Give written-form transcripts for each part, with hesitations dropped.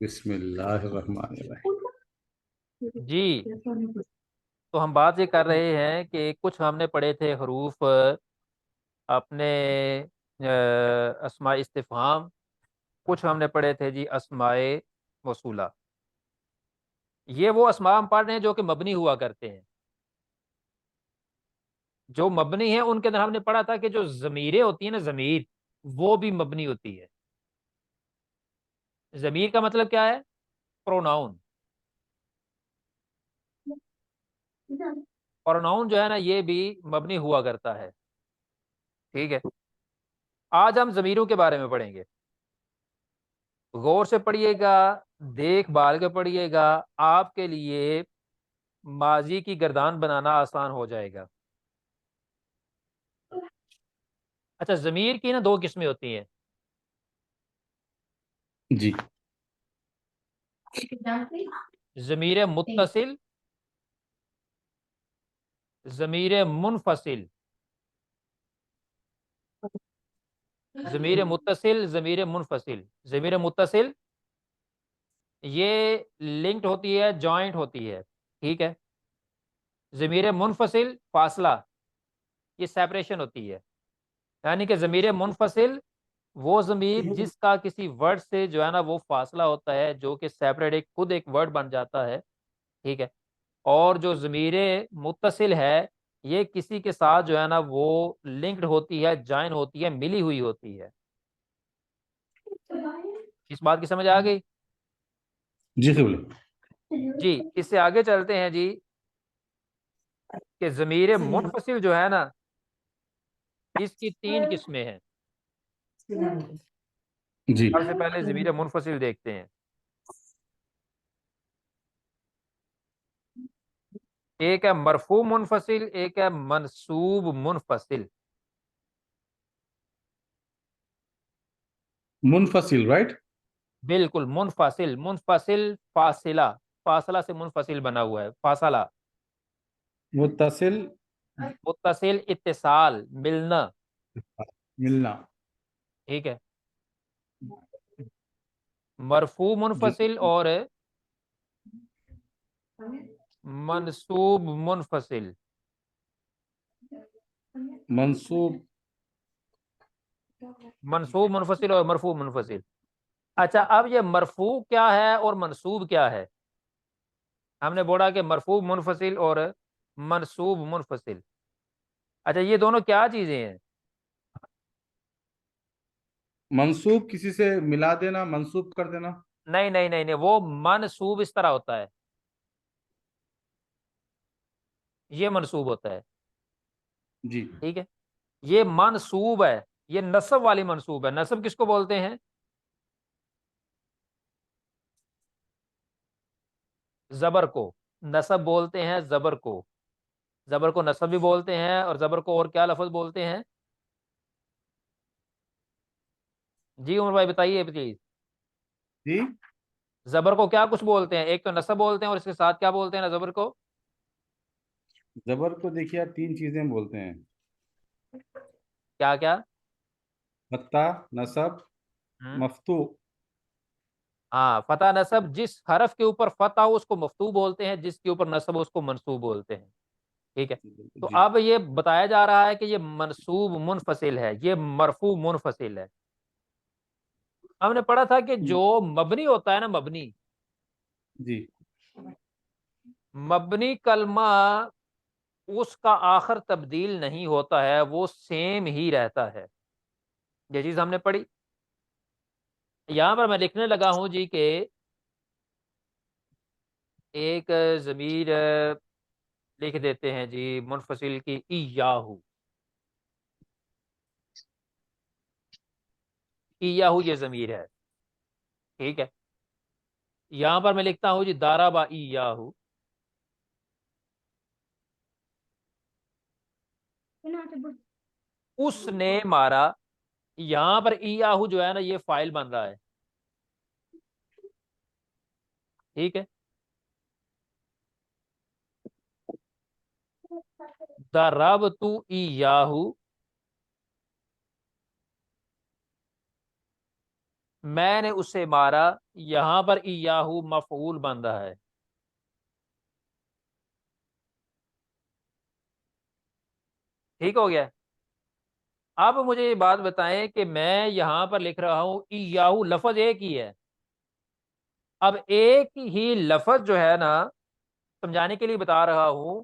बिस्मिल्लाहिर्रहमानिर्रहीम। जी। तो हम बात ये कर रहे हैं कि कुछ हमने पढ़े थे हरूफ अपने अस्माए इस्तिफ़हाम, कुछ हमने पढ़े थे जी अस्माए मौसूला। ये वो अस्मा हम पढ़ रहे हैं जो कि मबनी हुआ करते हैं। जो मबनी है उनके अंदर हमने पढ़ा था कि जो ज़मीरें होती है ना, ज़मीर वो भी मबनी होती है। ज़मीर का मतलब क्या है? प्रोनाउन। प्रोनाउन जो है ना ये भी मबनी हुआ करता है। ठीक है। आज हम ज़मीरों के बारे में पढ़ेंगे। गौर से पढ़िएगा, देखभाल के पढ़िएगा, आपके लिए माजी की गर्दान बनाना आसान हो जाएगा। अच्छा, ज़मीर की ना दो किस्में होती हैं। जी। ज़मीर मुत्तसिल, ज़मीर मुनफसिल। ज़मीर मुत्तसिल, ज़मीर मुनफसिल। ज़मीर मुत्तसिल ये लिंक्ड होती है, जॉइंट होती है। ठीक है। ज़मीर मुनफसिल फासला, ये सेपरेशन होती है। यानी कि ज़मीर मुनफसिल वो ज़मीर जिसका किसी वर्ड से जो है ना वो फासला होता है, जो कि सेपरेट एक खुद एक वर्ड बन जाता है। ठीक है। और जो ज़मीर मुत्तसिल है ये किसी के साथ जो है ना वो लिंक्ड होती है, जॉइन होती है, मिली हुई होती है। इस बात की समझ आ गई? जी बोले। जी। इससे आगे चलते हैं जी कि ज़मीर मुनफसिल जो है ना इसकी तीन किस्में हैं। जी। सबसे पहले ज़मीर मुनफसिल देखते हैं। एक है मरफू मुनफसिल, एक है मनसूब मुनफसिल। मुनफसिल, राइट। बिल्कुल मुनफसिल। मुनफसिल फासिला, फासला से मुनफसिल बना हुआ है, फासला। मुत्तसिल, मुत्तसिल इत्तिसाल, मिलना। मिलना। ठीक है। मरफू जी। मुनफसिल और मनसूब मुनफसिल। मंसूब। मनसूब मुनफसिल और मरफू मुनफसिल। अच्छा, अब ये मरफू क्या है और मनसूब क्या है? हमने बोला कि मरफू मुनफसिल और मनसूब मुनफसिल। अच्छा, ये दोनों क्या चीजें हैं? मंसूब किसी से मिला देना, मंसूब कर देना। नहीं नहीं नहीं नहीं, वो मनसूब इस तरह होता है, ये मनसूब होता है। जी। ठीक है। ये मनसूब है, ये नस्ब वाली मनसूब है। नस्ब किसको बोलते हैं? जबर को नस्ब बोलते हैं, जबर को। जबर को नस्ब भी बोलते हैं, और जबर को और क्या लफ्ज बोलते हैं? जी उमर भाई बताइए प्लीज। जी। जबर को क्या कुछ बोलते हैं? एक तो नस्ब बोलते हैं और इसके साथ क्या बोलते हैं ना जबर को? जबर को देखिए आप, तीन चीजें बोलते हैं। क्या क्या? फत्ता, नसब, हम्म। मफ्तू। हाँ, फतह नसब। जिस हरफ के ऊपर फतह हो उसको मफ्तू बोलते हैं, जिसके ऊपर नसब हो उसको मनसूब बोलते हैं। ठीक है। तो जी। अब ये बताया जा रहा है कि ये मनसूब मुनफसिल है, ये मरफू मुनफसिल है। हमने पढ़ा था कि जो मबनी होता है ना, मबनी, जी। मबनी कलमा उसका आखिर तब्दील नहीं होता है, वो सेम ही रहता है। ये चीज हमने पढ़ी। यहां पर मैं लिखने लगा हूं जी के एक जमीर लिख देते हैं जी मुनफसिल की, इयाहू। इयाहू ये जमीर है। ठीक है। यहां पर मैं लिखता हूं जी दाराबा इयाहू। उसने मारा। यहां पर इयाहू जो है ना ये फाइल बन रहा है। ठीक है। दरबतु इयाहू। मैंने उसे मारा, यहां पर इयाहू मफऊल बन रहा है। ठीक हो गया। अब मुझे ये बात बताएं कि मैं यहां पर लिख रहा हूं इयाहू, लफज एक ही है। अब एक ही लफज जो है ना, समझाने के लिए बता रहा हूं,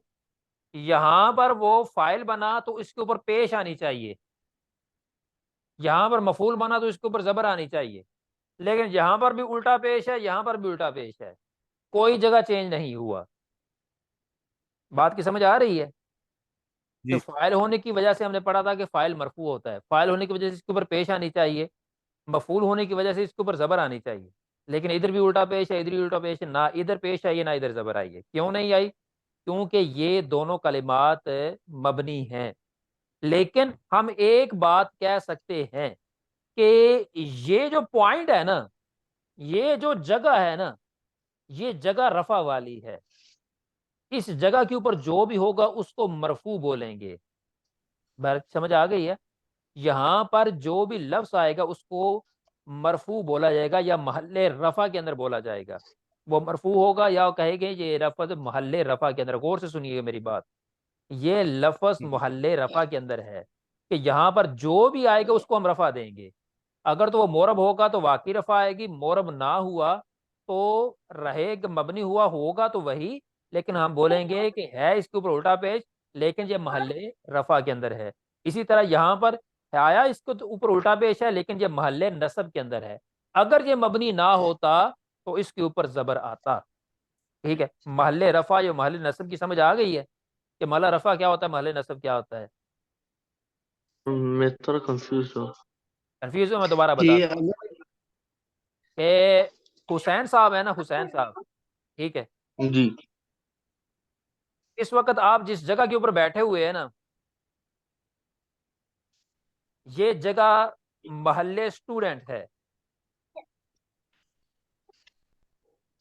यहां पर वो फाइल बना तो इसके ऊपर पेश आनी चाहिए, यहां पर मफूल बना तो इसके ऊपर जबर आनी चाहिए। लेकिन यहां पर भी उल्टा पेश है, यहां पर भी उल्टा पेश है, कोई जगह चेंज नहीं हुआ। बात की समझ आ रही है कि जी फाइल होने की वजह से हमने पढ़ा था कि फाइल मरफू होता है, फाइल होने की वजह से इसके ऊपर पेश आनी चाहिए, मफूल होने की वजह से इसके ऊपर जबर आनी चाहिए। लेकिन इधर भी उल्टा पेश है, इधर भी उल्टा पेश है, ना इधर पेश आई है ना इधर जबर आई है। क्यों नहीं आई? क्योंकि ये दोनों कलिमात मबनी हैं। लेकिन हम एक बात कह सकते हैं कि ये जो पॉइंट है ना, ये जो जगह है ना, ये जगह रफा वाली है। इस जगह के ऊपर जो भी होगा उसको मरफू बोलेंगे। बात समझ आ गई है? यहां पर जो भी लफ्ज आएगा उसको मरफू बोला जाएगा या महल्ले रफा के अंदर बोला जाएगा। वो मरफू होगा या कहेंगे ये लफ्ज महल्ले रफा के अंदर। गौर से सुनिएगा मेरी बात, ये लफ्ज महल्ले रफा के अंदर है कि यहाँ पर जो भी आएगा उसको हम रफा देंगे। अगर तो वो मोरब होगा तो वाकई रफा आएगी, मोरब ना हुआ तो रहेगा, मबनी हुआ होगा तो वही, लेकिन हम बोलेंगे कि है इसके ऊपर उल्टा पेश, लेकिन ये महल्ले रफा के अंदर है। इसी तरह यहाँ पर आया इसको तो ऊपर उल्टा पेश है, लेकिन ये महल्ले नसब के अंदर है। अगर ये मबनी ना होता तो इसके ऊपर जबर आता। ठीक है, महल्ले रफा या महल्ले नसब की समझ आ गई है कि महल्ला रफा क्या होता है, महल्ले नसब क्या होता है? मैं थोड़ा कंफ्यूज हूँ। कंफ्यूज हो? मैं दोबारा जी बताता हूँ कि हुसैन साहब है ना, हुसैन साहब, ठीक है, जी इस वक्त आप जिस जगह के ऊपर बैठे हुए हैं ना, ये जगह महल्ले स्टूडेंट है।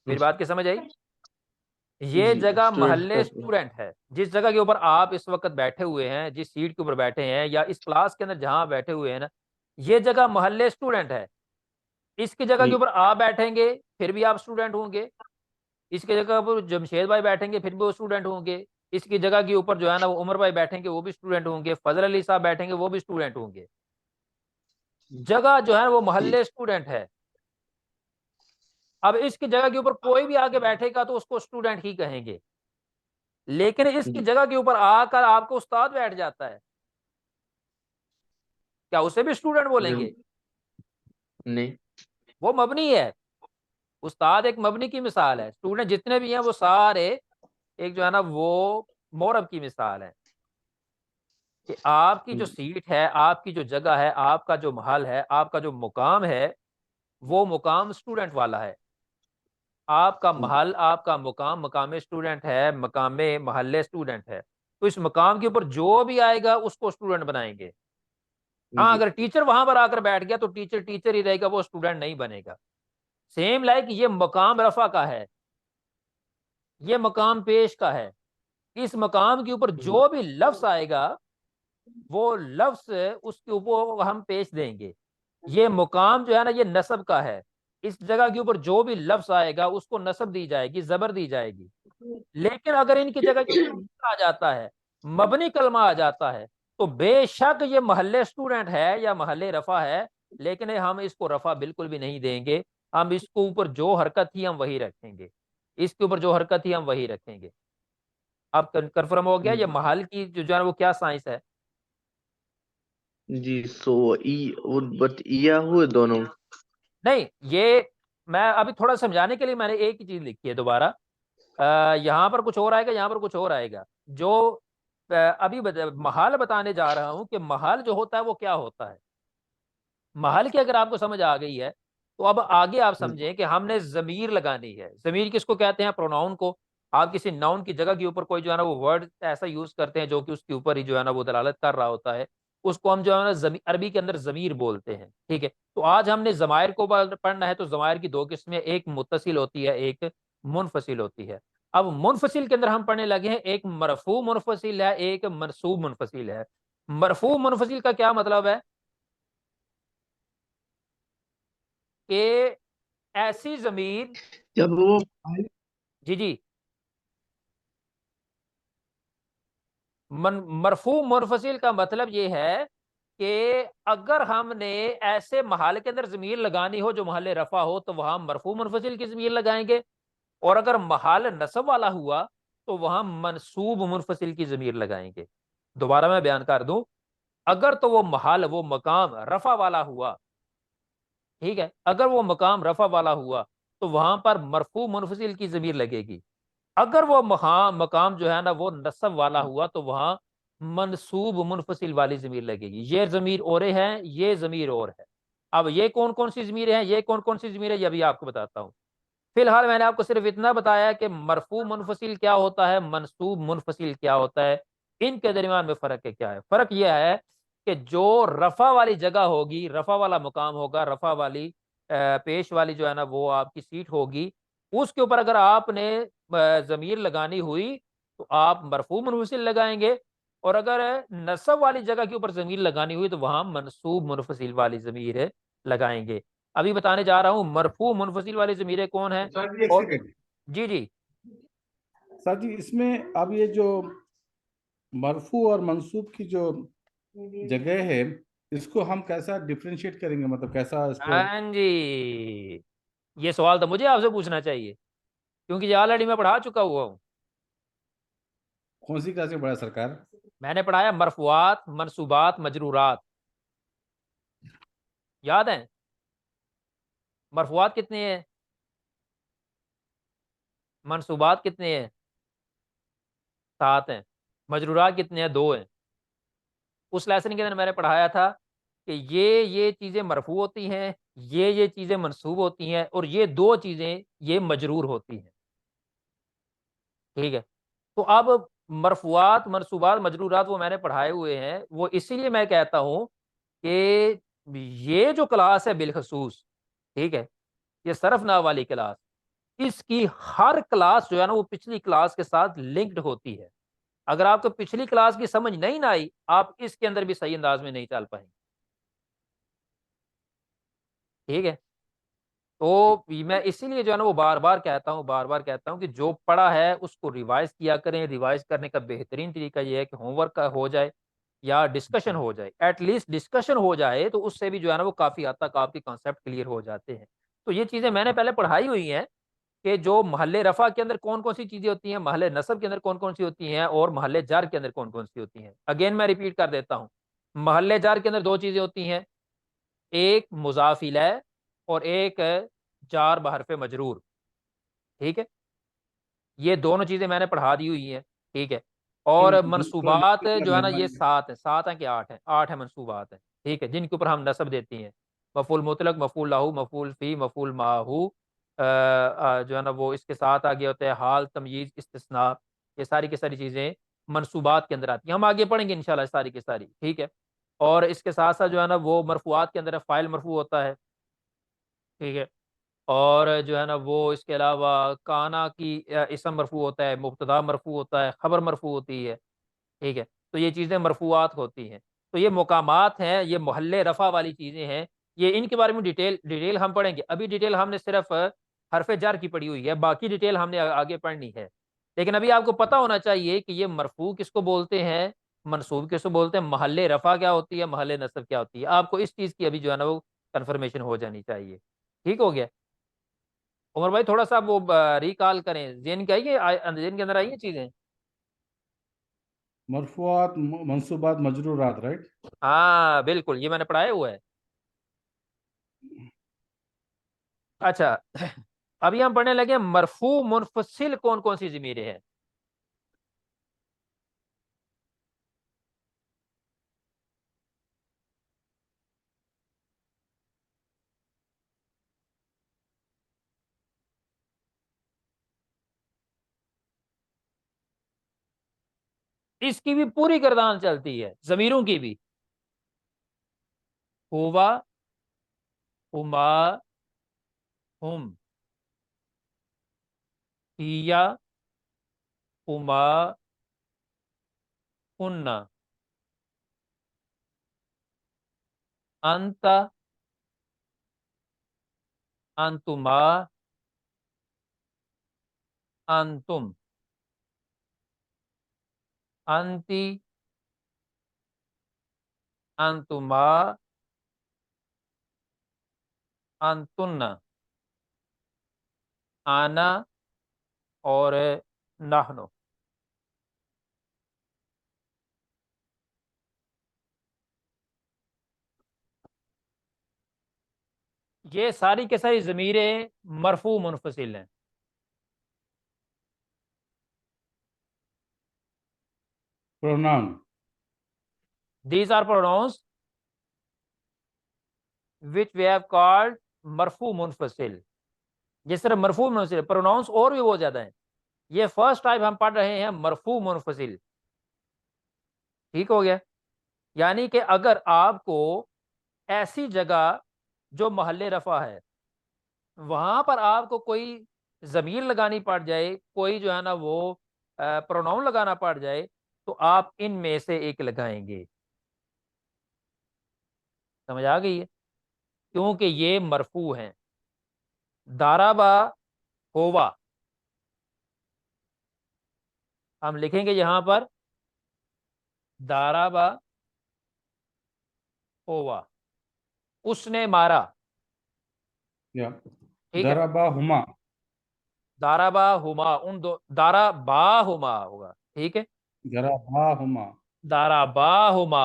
मेरी बात की समझ आई? ये जी जगह स्टूडेंट महल्ले का। स्टूडेंट है। जिस जगह के ऊपर आप इस वक्त बैठे हुए हैं, जिस सीट के ऊपर बैठे हैं या इस क्लास के अंदर जहां बैठे हुए हैं ना, ये जगह महल्ले स्टूडेंट है। इसकी जगह के जी ऊपर आप बैठेंगे फिर भी आप स्टूडेंट होंगे, इसकी जगह पर जमशेद भाई बैठेंगे फिर भी वो स्टूडेंट होंगे, इसकी जगह के ऊपर जो है ना वो उमर भाई बैठेंगे वो भी स्टूडेंट होंगे, फजल अली साहब बैठेंगे वो भी स्टूडेंट होंगे। जगह जो है वो जी महल्ले स्टूडेंट है। अब इसकी जगह के ऊपर कोई भी आके बैठेगा तो उसको स्टूडेंट ही कहेंगे। लेकिन इसकी जी जगह के ऊपर आकर आपको उस्ताद बैठ जाता है, क्या उसे भी स्टूडेंट नहीं बोलेंगे? नहीं वो मबनी है। उस्ताद एक मबनी की मिसाल है, स्टूडेंट जितने भी हैं वो सारे एक जो है ना वो मोरब की मिसाल है। कि आपकी जो सीट है, आपकी जो जगह है, आपका जो महल है, आपका जो मुकाम है, वो मुकाम स्टूडेंट वाला है। आपका महल, आपका मुकाम मकाम स्टूडेंट है, मकाम महल्ले स्टूडेंट है। तो इस मकाम के ऊपर जो भी आएगा उसको स्टूडेंट बनाएंगे। हाँ, जी अगर टीचर वहां पर आकर बैठ गया तो टीचर टीचर ही रहेगा, वो स्टूडेंट नहीं बनेगा। सेम लाइक ये मकाम रफा का है, ये मकाम पेश का है। इस मकाम के ऊपर जो भी लफ्ज आएगा वो लफ्ज उसके ऊपर हम पेश देंगे। ये मुकाम जो है ना ये नसब का है। इस जगह के ऊपर जो भी लफ्ज आएगा उसको नसब दी जाएगी, जबर दी जाएगी। लेकिन अगर इनकी जगह के ऊपर आ जाता है, मबनी कलमा आ जाता है, तो बेशक ये महल्ले स्टूडेंट है या महल्ले रफा है, लेकिन हम इसको रफा बिल्कुल भी नहीं देंगे। हम इसको ऊपर जो हरकत थी हम वही रखेंगे, इसके ऊपर जो हरकत थी हम वही रखेंगे। अब कंफर्म हो गया ये महल की जो है वो क्या साइंस है? जी सो ई बट ईया हुए दोनों। नहीं, ये मैं अभी थोड़ा समझाने के लिए मैंने एक ही चीज लिखी है दोबारा। यहाँ पर कुछ और आएगा, यहाँ पर कुछ और आएगा। जो अभी महल बताने जा रहा हूँ कि महल जो होता है वो क्या होता है। महल की अगर आपको समझ आ गई है तो अब आगे आप समझें कि हमने जमीर लगानी है। जमीर किसको कहते हैं? प्रोनाउन को। आप किसी नाउन की जगह के ऊपर कोई जो है ना वो वर्ड ऐसा यूज करते हैं जो कि उसके ऊपर ही जो है ना वो दलालत कर रहा होता है, उसको हम जो है ना अरबी के अंदर जमीर बोलते हैं। ठीक है, तो आज हमने जमायर को पढ़ना है। तो जमायर की दो किस्में, एक मुत्तसिल होती है, एक मुनफसिल होती है। अब मुनफसिल के अंदर हम पढ़ने लगे हैं, एक मरफू मुनफसिल है, एक मनसूब मुनफसिल है। मरफू मुनफसिल का क्या मतलब है? कि ऐसी जमीर, जब वो जी जी, मरफू मुनफसिल का मतलब ये है कि अगर हमने ऐसे महल के अंदर जमीर लगानी हो जो महल रफा हो तो वहां मरफू मुनफसिल की जमीर लगाएंगे, और अगर महल नसब वाला हुआ तो वहां मनसूब मुनफसिल की जमीर लगाएंगे। दोबारा मैं बयान कर दूं, अगर तो वो महल, वो मकाम रफा वाला हुआ, ठीक है, अगर वो मकाम रफा वाला हुआ तो वहां पर मरफू मुनफसिल की जमीर लगेगी। अगर वो मकाम जो है ना वो नसब वाला हुआ तो वहां मनसूब मुनफसिल वाली जमीर लगेगी। ये जमीर औरे हैं, ये जमीर और है। अब ये कौन कौन सी जमीर है, ये कौन कौन सी जमीर है, ये भी आपको बताता हूँ। फिलहाल मैंने आपको सिर्फ इतना बताया कि मरफू मुनफसिल क्या होता है, मनसूब मुनफसिल क्या होता है, इनके दरमियान में फर्क है। क्या है फर्क? यह है कि जो रफा वाली जगह होगी, रफा वाला मुकाम होगा, रफा वाली पेश वाली जो है ना वो आपकी सीट होगी, उसके ऊपर अगर आपने जमीर लगानी हुई तो आप मरफू मुनफसिल लगाएंगे, और अगर नसब वाली जगह के ऊपर जमीर लगानी हुई तो वहां मनसूब मुनफसिल वाली जमीर लगाएंगे। अभी बताने जा रहा हूं मरफू मुनफसिल वाली जमीरें कौन है। सर जी एक और सेकंड। जी जी, सर जी इसमें अब ये जो मरफू और मंसूब की जो जगह है, इसको हम कैसा डिफरेंशिएट करेंगे, मतलब कैसा इसको? हाँ जी, ये सवाल तो मुझे आपसे पूछना चाहिए, क्योंकि ये ऑलरेडी मैं पढ़ा चुका हुआ हूँ। कौन सी क्लास में पढ़ा सरकार? मैंने पढ़ाया मरफुआत, मनसूबात, मजरूरात, याद है? मरफुआत कितने हैं, मनसूबात कितने हैं? 7 हैं। मजरूरात कितने हैं? 2 हैं। उस लेसन के अंदर मैंने पढ़ाया था कि ये चीजें मरफू होती हैं, ये चीजें मनसूब होती हैं, और ये 2 चीजें ये मजरूर होती हैं। ठीक है, तो अब मरफुआत, मनसूबात, मजरूरात वो मैंने पढ़ाए हुए हैं। वो इसीलिए मैं कहता हूं कि ये जो क्लास है बिलखसूस, ठीक है, ये सरफनाह वाली क्लास, इसकी हर क्लास जो है ना वो पिछली क्लास के साथ लिंक्ड होती है। अगर आपको पिछली क्लास की समझ नहीं ना आई, आप इसके अंदर भी सही अंदाज में नहीं चल पाएंगे। ठीक है, तो मैं इसीलिए जो है ना वो बार बार कहता हूँ, बार बार कहता हूँ कि जो पढ़ा है उसको रिवाइज किया करें। रिवाइज करने का बेहतरीन तरीका ये है कि होमवर्क का हो जाए या डिस्कशन हो जाए, एटलीस्ट डिस्कशन हो जाए, तो उससे भी जो है ना वो काफ़ी हद तक आपके कॉन्सेप्ट क्लियर हो जाते हैं। तो ये चीज़ें मैंने पहले पढ़ाई हुई हैं कि जो महल्ले रफ़ा के अंदर कौन कौन सी चीज़ें होती हैं, महल्ले नसब के अंदर कौन कौन सी होती हैं, और महल्ले जार के अंदर कौन कौन सी होती हैं। अगेन मैं रिपीट कर देता हूँ, महल्ले जार के अंदर 2 चीज़ें होती हैं, एक मुजाफ इलैह और एक जार बहरफ मजरूर। ठीक है, ये दोनों चीजें मैंने पढ़ा दी हुई हैं। ठीक है, और थोड़ा मंसूबात डिटेल में जो है ना ये मेहरबानी। 7 है, 7 है कि 8 है, 8 है मंसूबात है। ठीक है, जिनके ऊपर हम नसब देती हैं, मफूल मुतलक, मफूल लाहू, मफूल फी, मफूल माहू, जो है ना वो इसके साथ आगे होते हैं हाल, तमयीज, इस्तिस्ना। ये सारी की सारी चीजें मंसूबात के अंदर आती हैं, हम आगे पढ़ेंगे इंशाल्लाह सारी की सारी। ठीक है, और इसके साथ साथ जो है ना वो मरफूआत के अंदर फ़ाइल मरफू होता है। ठीक है, और जो है ना वो इसके अलावा काना की इसम मरफू होता है, मुब्तदा मरफू होता है, खबर मरफू होती है। ठीक है, तो ये चीज़ें मरफूआत होती हैं। तो ये मुकामात हैं, ये मोहल्ले रफ़ा वाली चीज़ें हैं। ये इनके बारे में डिटेल डिटेल हम पढ़ेंगे। अभी डिटेल हमने सिर्फ हरफ जार की पढ़ी हुई है, बाकी डिटेल हमने आगे पढ़नी है। लेकिन अभी आपको पता होना चाहिए कि ये मरफू किसको बोलते हैं, मनसूब किसको बोलते हैं, महल्ले रफ़ा क्या होती है, महल्ले नसब क्या होती है। आपको इस चीज़ की अभी जो है ना वो कन्फर्मेशन हो जानी चाहिए। ठीक हो गया? उमर भाई थोड़ा सा वो रिकॉल करें, जेन के आइए, जेन के अंदर आइए चीजें। मरफूआत, मंसूबात, मजरूरात, राइट? हाँ बिल्कुल, ये मैंने पढ़ाया हुआ है। अच्छा, अभी हम पढ़ने लगे मरफू मुनफसिल कौन कौन सी जमीरें हैं। इसकी भी पूरी गर्दान चलती है, जमीरों की भी। हुवा, हुमा, हुम, हिया, हुमा, हुन्ना, अंत, अंतुमा, अंतुम, अंति, अंतुमा, अंतुन्ना, आना और नहनो। ये सारी के सारी ज़मीरें मरफू मुनफसिल हैं। pronoun, These are pronouns which we have called मरफू मुनफसिल। ये सिर्फ मरफू मुनफसिल, प्रोनाउंस और भी बहुत ज्यादा हैं। ये फर्स्ट टाइप हम पढ़ रहे हैं मरफू मुनफसिल। ठीक हो गया। यानी कि अगर आपको ऐसी जगह जो महल्ले रफा है वहां पर आपको कोई जमीर लगानी पड़ जाए, कोई जो है ना वो प्रोनाउन लगाना पड़ जाए, तो आप इनमें से एक लगाएंगे। समझ आ गई है? क्योंकि ये मरफू हैं। दाराबा होवा, हम लिखेंगे यहां पर दाराबा होवा, उसने मारा। या ठीक है। दरबा हुमा, दाराबा हुमा, उन दो, दाराबा हुमा होगा। ठीक है। दरबा हुमा, दाराबा हुमा,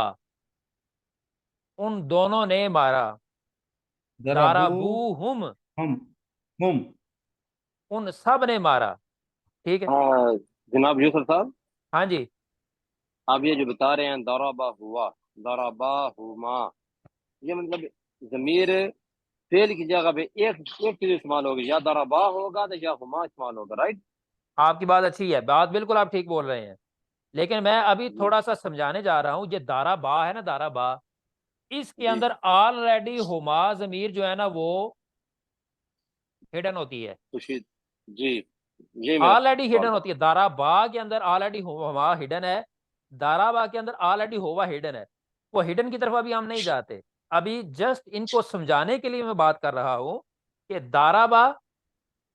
उन दोनों ने मारा। दरबू दाराबू हुम, हम, हुम, उन सब ने मारा। ठीक है। हाँ जनाब यूसुफ साहब, हाँ जी। आप ये जो बता रहे हैं दौराबा हुआ, दौराबा हुमा, ये मतलब जमीर फेल की जगह पे एक एक चीज इस्तेमाल होगी, या दौराबा होगा तो या हुमा इस्तेमाल होगा, राइट? आपकी बात अच्छी है, बात बिल्कुल आप ठीक बोल रहे हैं। लेकिन मैं अभी थोड़ा सा समझाने जा रहा हूं। ये दारा बा है ना, दारा बा, इसके जी अंदर ऑलरेडी हुमा जमीर जो है ना वो हिडन होती है। खुशी जी, यही मेरा ऑलरेडी सवाल हिडन था। होती है। दारा बा के अंदर ऑलरेडी हुमा हिडन है। दारा बा के अंदर ऑलरेडी हुआ हिडन है। वो हिडन की तरफ अभी हम नहीं जाते। अभी जस्ट इनको समझाने के लिए मैं बात कर रहा हूं कि दाराबा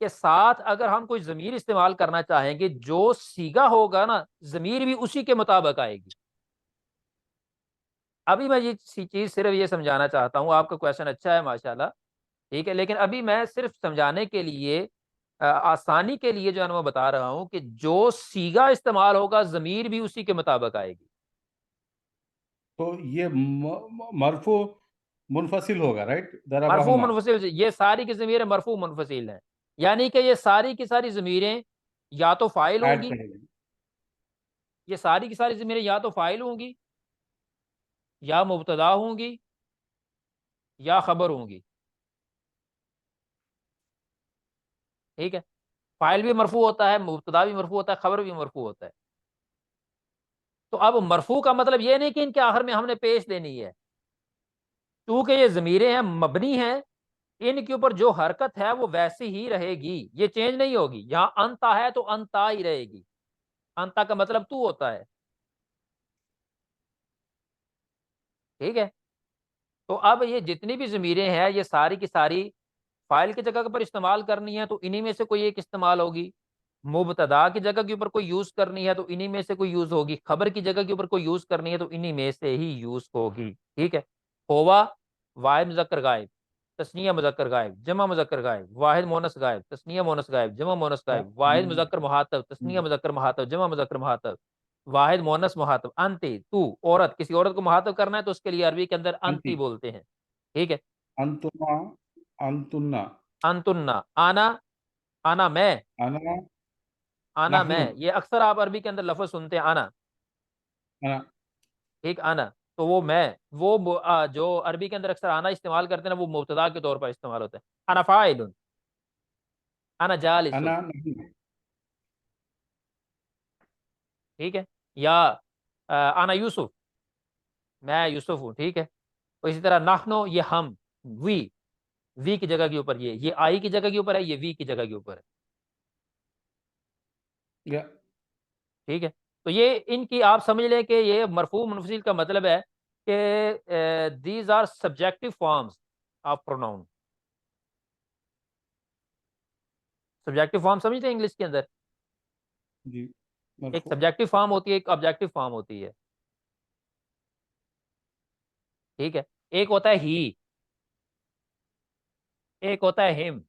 के साथ अगर हम कोई जमीर इस्तेमाल करना चाहेंगे, जो सीगा होगा ना जमीर भी उसी के मुताबिक आएगी। अभी मैं ये चीज सिर्फ ये समझाना चाहता हूँ। आपका क्वेश्चन अच्छा है माशाल्लाह, ठीक है। लेकिन अभी मैं सिर्फ समझाने के लिए, आसानी के लिए जो है ना मैं बता रहा हूँ कि जो सीगा इस्तेमाल होगा जमीर भी उसी के मुताबिक आएगी। तो ये मरफू मुनफसिल होगा, राइट? दरबा मरफू हुमा मुनफसिल, ये सारी की ज़मीरें मरफू मुनफसिल हैं। यानी कि ये सारी की सारी ज़मीरें या तो फाइल ऐड होंगी, करेंगे। ये सारी की सारी ज़मीरें या तो फाइल होंगी, या मुब्तदा होंगी, या खबर होंगी। ठीक है। फाइल भी मरफू होता है, मुब्तदा भी मरफू होता है, खबर भी मरफू होता है। तो अब मरफू का मतलब ये नहीं कि इनके आखिर में हमने पेश देनी है। क्योंकि ये ज़मीरें हैं, मबनी हैं, इनके ऊपर जो हरकत है वो वैसी ही रहेगी, ये चेंज नहीं होगी। यहाँ अंता है तो अंता ही रहेगी। अंता का मतलब तू होता है। ठीक है। तो अब ये जितनी भी ज़मीरें हैं ये सारी की सारी फाइल की जगह पर इस्तेमाल करनी है तो इन्हीं में से कोई एक इस्तेमाल होगी। मुबतदा की जगह के ऊपर कोई यूज करनी है तो इन्हीं में से कोई यूज होगी। खबर की जगह के ऊपर कोई यूज करनी है तो इन्हीं में से ही यूज होगी। ठीक है। होवा वाहिद मुजक्कर गायब, तस्निया मुजक्कर गायब, जमा मुजक्कर गायब, वाहिद मोनस गायब, तस्निया मोनस गायब, जमा मोनस गायब, वाहिद मुजक्कर मुहातब, तस्निया मुजक्कर मुहातब, जमा मुजक्कर मुहातब, वाहिद मोनस मुहातब, अंती तू औरत, किसी औरत को मुहातब करना है तो उसके लिए अरबी के अंदर अंती अंति, बोलते हैं। ठीक है। अंतुमा, अंतुन्ना, अंतुन्ना, आना, आना मैं, अना, आना नहनु, मैं, ये अक्सर आप अरबी के अंदर लफ्ज सुनते हैं आना। अना, ठीक, आना, तो वो मैं, जो अरबी के अंदर अक्सर आना इस्तेमाल करते हैं ना वो मुब्तदा के तौर पर इस्तेमाल होता है। आना फाइलुन, आना जालिसुन। अना नहनु, ठीक है। या आना यूसुफ, मैं यूसुफ हूँ। ठीक है। तो इसी तरह नाहनो, ये हम, वी की जगह के ऊपर ये आई की जगह के ऊपर है, ये वी की जगह के ऊपर है। या ठीक है। तो ये इनकी आप समझ लें कि ये मरफू मुनफसिल का मतलब है कि these are subjective forms of pronoun. Subjective form समझते हैं इंग्लिश के अंदर? जी एक मरफू सब्जेक्टिव फॉर्म होती है, एक ऑब्जेक्टिव फॉर्म होती है। ठीक है, एक होता है ही, एक होता है हिम।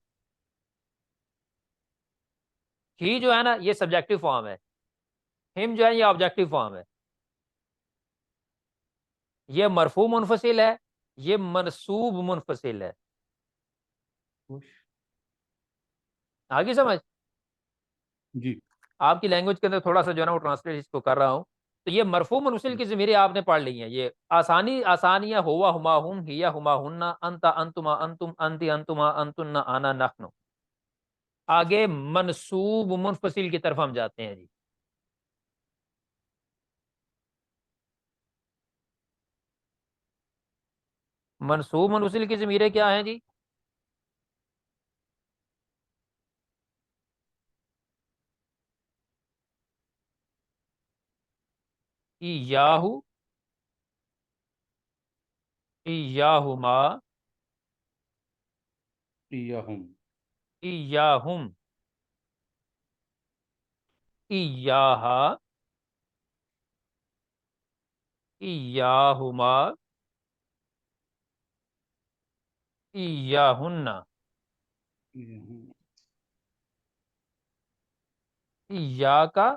ही जो है ना, ये सब्जेक्टिव फॉर्म है। हिम जो है ये ऑब्जेक्टिव फॉर्म है। ये मरफू मुनफसिल है, ये मनसूब मुनफसिल है। आगे समझ? जी आपकी लैंग्वेज के अंदर थोड़ा सा जो है ना वो ट्रांसलेट इसको कर रहा हूँ। तो ये मरफू मुनफसिल की ज़मीरें आपने पढ़ ली हैं। ये आसानियाँ हुआ हुमा हुम हिया हुमा हुन्ना अंता अंतुमा अंतुम अंति अंतुमा अंतुन्ना आना नहनु। आगे मनसूब मुनफसिल की तरफ हम जाते हैं जी। मनसूब मुनफसिल की ज़मीरें क्या हैं जी? इयाहु, इयाहुमा, इय्याहुम इयाहुम, इयाहा, इयाहुमा, इयाहुन्ना, इय्याहुम इयाका,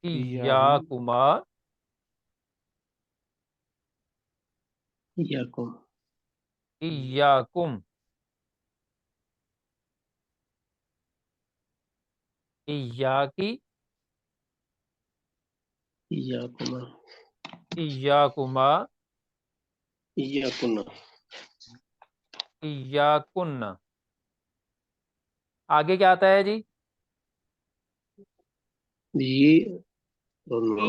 इय्याहुम इयाकुमा, याकुम इयाकुम, इयाकी, याकुमा इयाकुमा, याकुना इयाकुन्ना। आगे क्या आता है जी? ये और इ- ना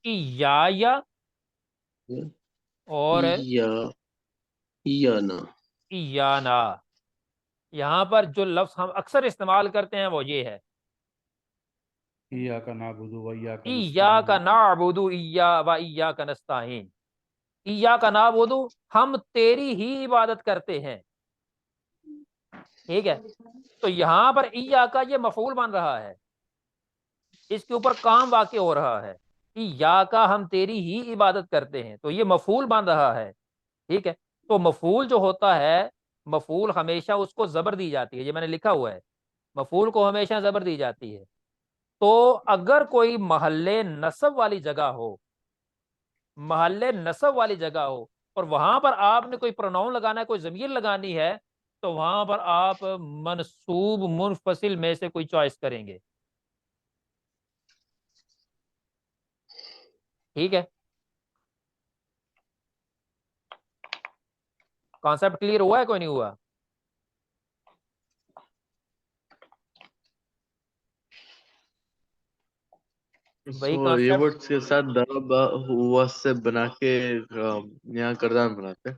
इयाया और या याना इयाना। यहाँ पर जो लफ्ज हम अक्सर इस्तेमाल करते हैं वो ये है, इय्याका नअबुदु व इय्याका इया का नस्तईन। नाबुदु इया व इया का नस्ताइन। इया का नाबुदु, हम तेरी ही इबादत करते हैं। ठीक है, तो यहाँ पर इया का ये मफूल बन रहा है, इसके ऊपर काम वाक़ई हो रहा है कि या का हम तेरी ही इबादत करते हैं, तो ये मफूल बन रहा है। ठीक है, तो मफूल जो होता है, मफूल हमेशा उसको जबर दी जाती है, ये मैंने लिखा हुआ है, मफूल को हमेशा जबर दी जाती है। तो अगर कोई महल्ले नसब वाली जगह हो, महल्ले नसब वाली जगह हो और वहां पर आपने कोई प्रोनाउन लगाना है, कोई जमीर लगानी है, तो वहां पर आप मनसूब मुनफसिल में से कोई चॉइस करेंगे। ठीक है, कॉन्सेप्ट क्लियर हुआ है कोई नहीं हुआ? वही तो ये कॉन्सेप्ट वर्ड्स के साथ दरबा हुआ से बना के यहाँ करदान बनाते हैं।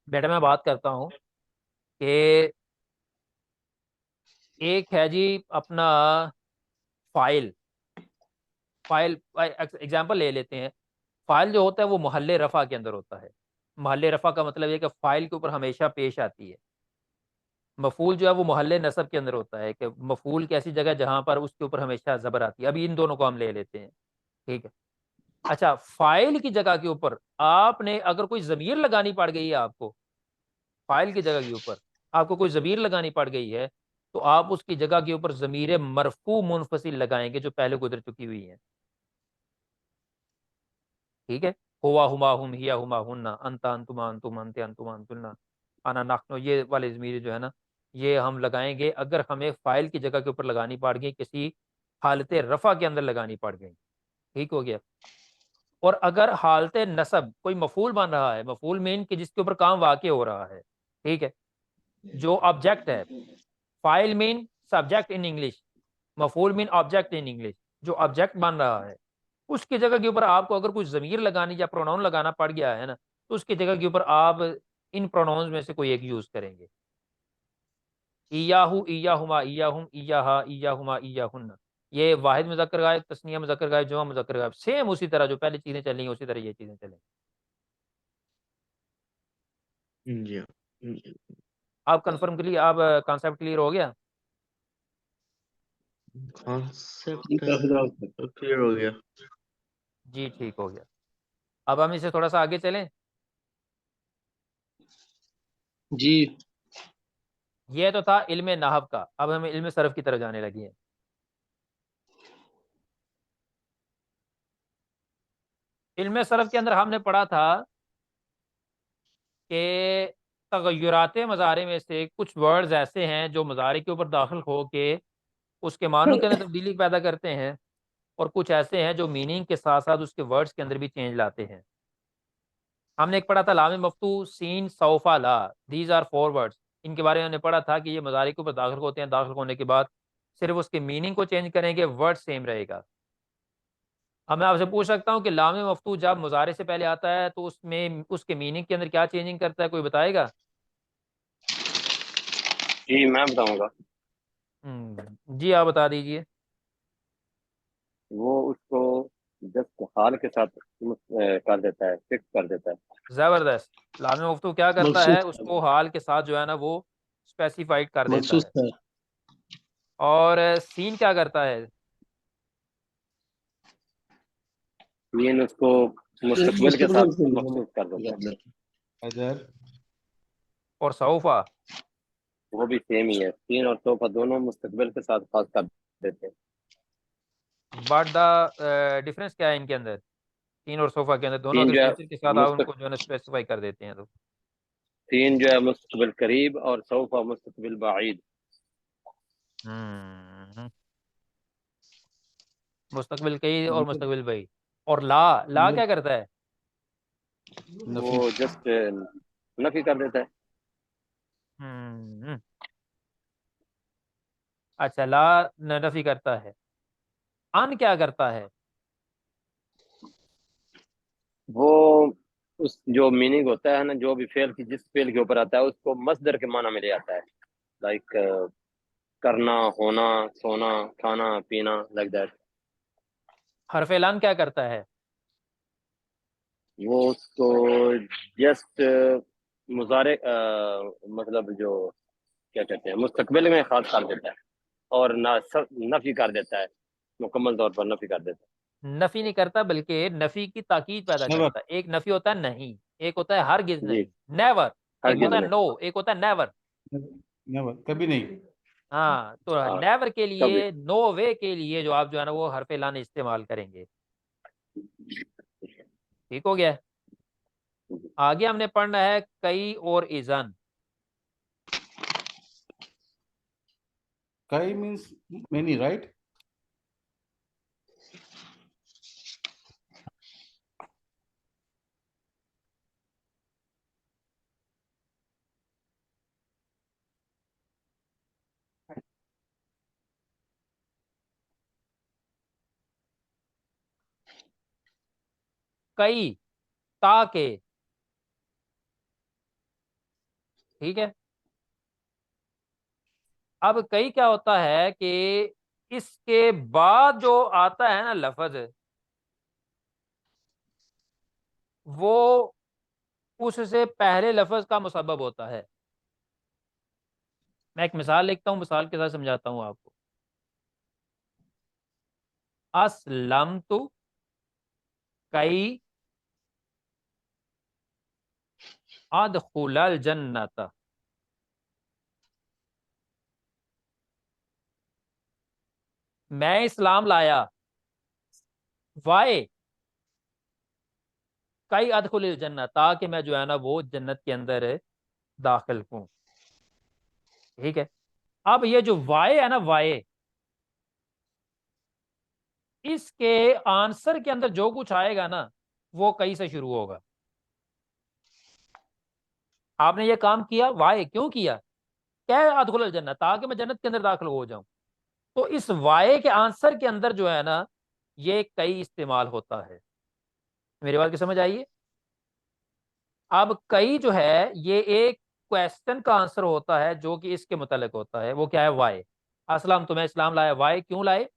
बेटा मैं बात करता हूँ कि एक है जी अपना फाइल। फाइल एग्जांपल ले लेते हैं। फाइल जो होता है वो महल्ले रफ़ा के अंदर होता है। महल्ले रफ़ा का मतलब है कि फाइल के ऊपर हमेशा पेश आती है। मफूल जो है वो महल्ले नसब के अंदर होता है कि मफूल की ऐसी जगह जहां पर उसके ऊपर हमेशा ज़बर आती है। अभी इन दोनों को हम ले लेते हैं। ठीक है, अच्छा, फाइल की जगह के ऊपर आपने अगर कोई ज़मीर लगानी पड़ गई है आपको, फाइल की जगह के ऊपर आपको कोई ज़मीर लगानी पड़ गई है, तो आप उसकी जगह के ऊपर ज़मीर मरफू मुनफसिल लगाएंगे जो पहले गुजर चुकी हुई है। ठीक है, हुआ हुमा हुम हिया हुमा हुन्ना अंता अंतुमा अंतुम अंते अंतुमा अंतुन्ना आना नाखनो, ये वाले ज़मीर जो है ना, ये हम लगाएंगे अगर हमें फाइल की जगह के ऊपर लगानी पड़ गई, किसी हालत रफ़ा के अंदर लगानी पड़ गई। ठीक हो गया। और अगर हालत नसब कोई मफूल बन रहा है, मफूल मीन कि जिसके ऊपर काम वाक़ई हो रहा है। ठीक है, जो ऑब्जेक्ट है, फाइल मीन सब्जेक्ट इन इंग्लिश, मफूल मीन ऑब्जेक्ट इन इंग्लिश, जो ऑब्जेक्ट बन रहा है उसकी जगह के ऊपर आपको अगर कुछ ज़मीर लगानी या प्रोनाउन लगाना पड़ गया है ना, तो उसकी जगह के ऊपर आप इन प्रोनाउंस में से कोई एक यूज करेंगे। इयाहू, इयाहुमा, इयाहुम, इयाहा, इयाहुमा, इयाहुन्ना। ये वाहिद मुज़क्कर गायब, तस्निया मुज़क्कर गायब, जमा मुज़क्कर गायब, सेम उसी तरह जो पहले चीजें चली हैं उसी तरह ये चीजें चलें। जी आप कंफर्म क्लियर, आप कॉन्सेप्ट क्लियर हो गया? कॉन्सेप्ट क्लियर हो गया। जी ठीक हो गया। अब हम इसे थोड़ा सा आगे चलें। जी। ये तो था इल्म नहव का, अब हम इल्म सरफ की तरफ जाने लगे हैं। इल्म सरफ के अंदर हमने पढ़ा था कि तगय्युरात मज़ारे में से कुछ वर्ड्स ऐसे हैं जो मज़ारे के ऊपर दाखिल हो के उसके मानों के अंदर तब्दीली पैदा करते हैं, और कुछ ऐसे हैं जो मीनिंग के साथ साथ उसके वर्ड्स के अंदर भी चेंज लाते हैं। हमने एक पढ़ा था लाम मफ्तू सीन सौफा ला, दीज आर 4 वर्ड्स। इनके बारे में हमने पढ़ा था कि ये मज़ारे के ऊपर दाखिल होते हैं, दाखिल होने के बाद सिर्फ उसके मीनिंग को चेंज करेंगे, वर्ड सेम रहेगा। अब मैं आपसे पूछ सकता हूँ कि लाम मफ्तू जब मुजारे से पहले आता है तो उसमें उसके मीनिंग के अंदर क्या चेंजिंग करता है, कोई बताएगा? जी मैं बताऊंगा। जी आप बता दीजिए। वो उसको जस्ट हाल के साथ कर देता है, फिक्स कर देता है। ज़बरदस्त। लाम मफ्तू क्या करता मखसूस है, उसको हाल के साथ जो है ना वो स्पेसिफाइड कर देता मखसूस है। है। और सीन क्या करता है? मीन उसको मुस्तकबिल के साथ मुस्तकबिल से मखसूस कर देता है। अजर और सौफा? वो भी सेम ही है, तीन और तोहफा दोनों मुस्तकबिल के साथ खास कर देते हैं। बट द डिफरेंस क्या है इनके अंदर, तीन और सोफा के अंदर? दोनों तीन अगर जो है फ्यूचर के साथ आप मुस्तक उनको जो है स्पेसिफाई कर देते हैं तो तीन जो है मुस्तकबिल करीब और सौफा मुस्तकबिल बाईद। हम्म मुस्तकबिल कई और मतलब मुस्तकबिल भाई। और ला, ला ये क्या करता है? नफी। वो जस्ट नफी कर देता है। हम्म अच्छा, ला नफी करता है। अन क्या करता है? वो उस जो मीनिंग होता है ना, जो भी फेल की जिस फेल के ऊपर आता है उसको मस्दर के माना में ले आता है। लाइक करना, होना, सोना, खाना, पीना, लाइक दैट। हरफ लान क्या करता है? वो उसको जस्ट मुजारे मतलब जो क्या कहते हैं मुस्तकबिल में खास कर देता है, और ना नफी कर देता है, मुकम्मल तौर पर नफी कर देता नफी नहीं करता बल्कि नफी की ताकीद पैदा नेवर। करता है। एक नफी होता है नहीं, एक होता है हरगिज है जी। नहीं, नेवर। एक हरगिज होता है नहीं। नो, एक होता है नेवर। नेवर कभी नहीं। हाँ, तो हाँ, नेवर के कभी। लिए, नो वे के लिए जो आप जो है ना वो हरफ लान इस्तेमाल करेंगे। ठीक हो गया। आगे हमने पढ़ना है कई और इजन। कई मीन्स मेनी, राइट? कई, ताके, ठीक है। अब कई क्या होता है कि इसके बाद जो आता है ना लफज, वो उससे पहले लफज का मुसब्बब होता है। मैं एक मिसाल लिखता हूँ, मिसाल के साथ समझाता हूँ आपको। अस्लम तु कई अदखुलल जन्नत। मैं इस्लाम लाया, वाए कई अदखुल जन्नत, ताकि मैं जो है ना वो जन्नत के अंदर दाखिल हूँ। ठीक है। अब ये जो वाए है ना, वाए, इसके आंसर के अंदर जो कुछ आएगा ना वो कई से शुरू होगा। आपने ये काम किया, वाए क्यों किया? क्या है? अदखुल जन्नत, ताकि मैं जन्नत के अंदर दाखिल हो जाऊं। तो इस वाए के आंसर के अंदर जो है ना ये कई इस्तेमाल होता है। मेरी बात की समझ आइए। अब कई जो है ये एक क्वेश्चन का आंसर होता है जो कि इसके मुतल्लिक होता है। वो क्या है? वाए। असलम, तुम्हें इस्लाम लाया, वाए क्यों लाए?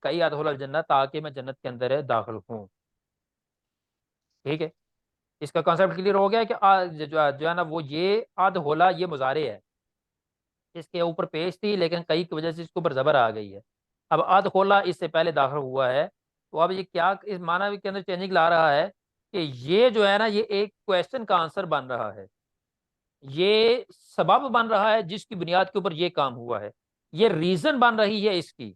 कई अदखुल जन्नत, ताकि मैं जन्नत के अंदर दाखिल हूँ। ठीक है। इसका कॉन्सेप्ट क्लियर हो गया कि जो है ना वो ये अद होला ये मुजारे है। इसके ऊपर पेश थी, लेकिन कई की वजह से इसके ऊपर ज़बर आ गई है। अब अद खोला इससे पहले दाखिल हुआ है, तो अब ये क्या इस माना के अंदर चेंजिंग ला रहा है कि ये जो है ना, ये एक क्वेश्चन का आंसर बन रहा है, ये सबब बन रहा है जिसकी बुनियाद के ऊपर ये काम हुआ है, ये रीजन बन रही है इसकी।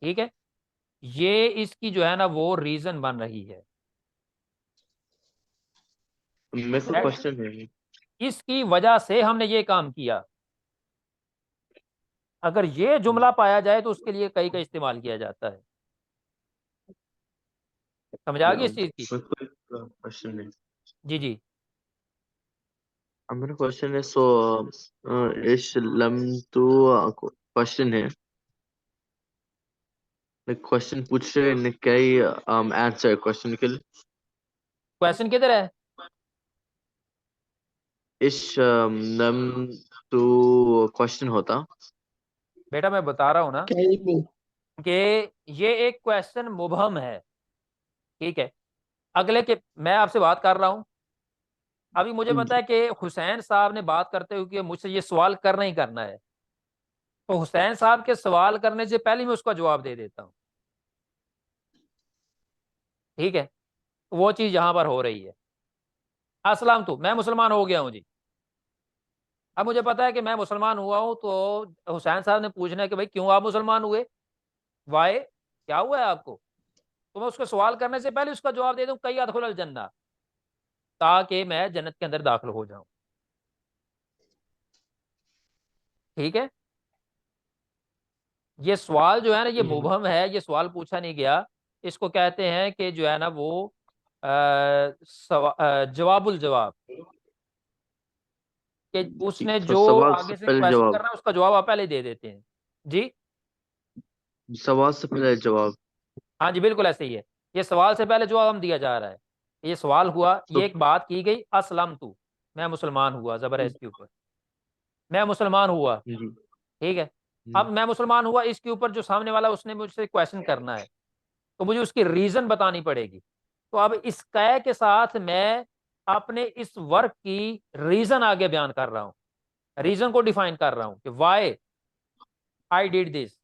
ठीक है, ये इसकी जो है ना वो रीजन बन रही है। मेरे को क्वेश्चन है। इसकी वजह से हमने ये काम किया। अगर ये जुमला पाया जाए तो उसके लिए कई का इस्तेमाल किया जाता है। समझ आ गई इस चीज की? मेरे को एक क्वेश्चन है। जी जी। मेरा क्वेश्चन है, सो इस लम तो क्वेश्चन है, क्वेश्चन पूछ रहे हैं कई आंसर क्वेश्चन के लिए। क्वेश्चन किधर है? इस लम तो क्वेश्चन होता। बेटा मैं बता रहा हूं ना कहीं भी कि ये एक क्वेश्चन मुबहम है। ठीक है, अगले के मैं आपसे बात कर रहा हूं, अभी मुझे पता है कि हुसैन साहब ने बात करते हुए कि मुझसे ये सवाल करना ही करना है, तो हुसैन साहब के सवाल करने से पहले मैं उसका जवाब दे देता हूं। ठीक है, वो चीज यहां पर हो रही है। अस्सलाम तो मैं मुसलमान हो गया हूं जी। अब मुझे पता है कि मैं मुसलमान हुआ हूं, तो हुसैन साहब ने पूछना है कि भाई क्यों आप मुसलमान हुए, वाई क्या हुआ है आपको, तो मैं उसका सवाल करने से पहले उसका जवाब दे दूं कई अदखुल जन्नत, ताकि मैं जन्नत के अंदर दाखिल हो जाऊं। ठीक है, ये सवाल जो है ना ये मुबहम है, ये सवाल पूछा नहीं गया। इसको कहते हैं कि जो है ना वो जवाबुल जवाब, कि उसने तो जो सवाल से आगे से पहले क्वेश्चन जवाब, करना है उसका जवाब आप पहले दे देते हैं। जी सवाल से पहले जवाब। हाँ जी, बिल्कुल ऐसे ही है। ये सवाल से पहले जवाब हम दिया जा रहा है। ये सवाल हुआ, तो ये एक बात की गई, असलम तू, मैं मुसलमान हुआ, जबर है इसके ऊपर, मैं मुसलमान हुआ। जी ठीक है, अब मैं मुसलमान हुआ, इसके ऊपर जो सामने वाला उसने मुझसे क्वेश्चन करना है, तो मुझे उसकी रीजन बतानी पड़ेगी। तो अब इस कै के साथ मैं अपने इस वर्क की रीजन आगे बयान कर रहा हूं, रीजन को डिफाइन कर रहा हूं कि वाई आई डिड दिस।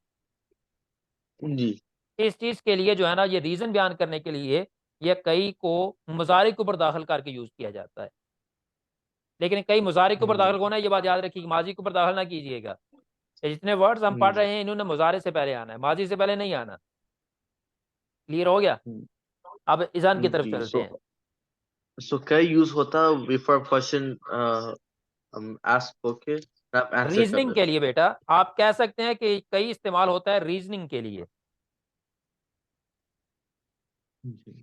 जी इस चीज के लिए जो है ना ये रीजन बयान करने के लिए ये कई को मुजारिक के ऊपर दाखिल करके यूज किया जाता है। लेकिन कई मुजारिक के ऊपर दाखिल होना है, ये बात याद रखिए, माजी के ऊपर दाखिल ना कीजिएगा। ये जितने वर्ड्स हम पढ़ रहे हैं इन्होंने मुजारे से पहले आना है, माजी से पहले नहीं आना। क्लियर हो गया? अब इजान की तरफ जी। चलते हैं। सो क्या यूज होता बिफोर क्वेश्चन आस्क, ओके आप आंसर कर रीजनिंग के देते। लिए बेटा आप कह सकते हैं कि कई इस्तेमाल होता है रीजनिंग के लिए। जी,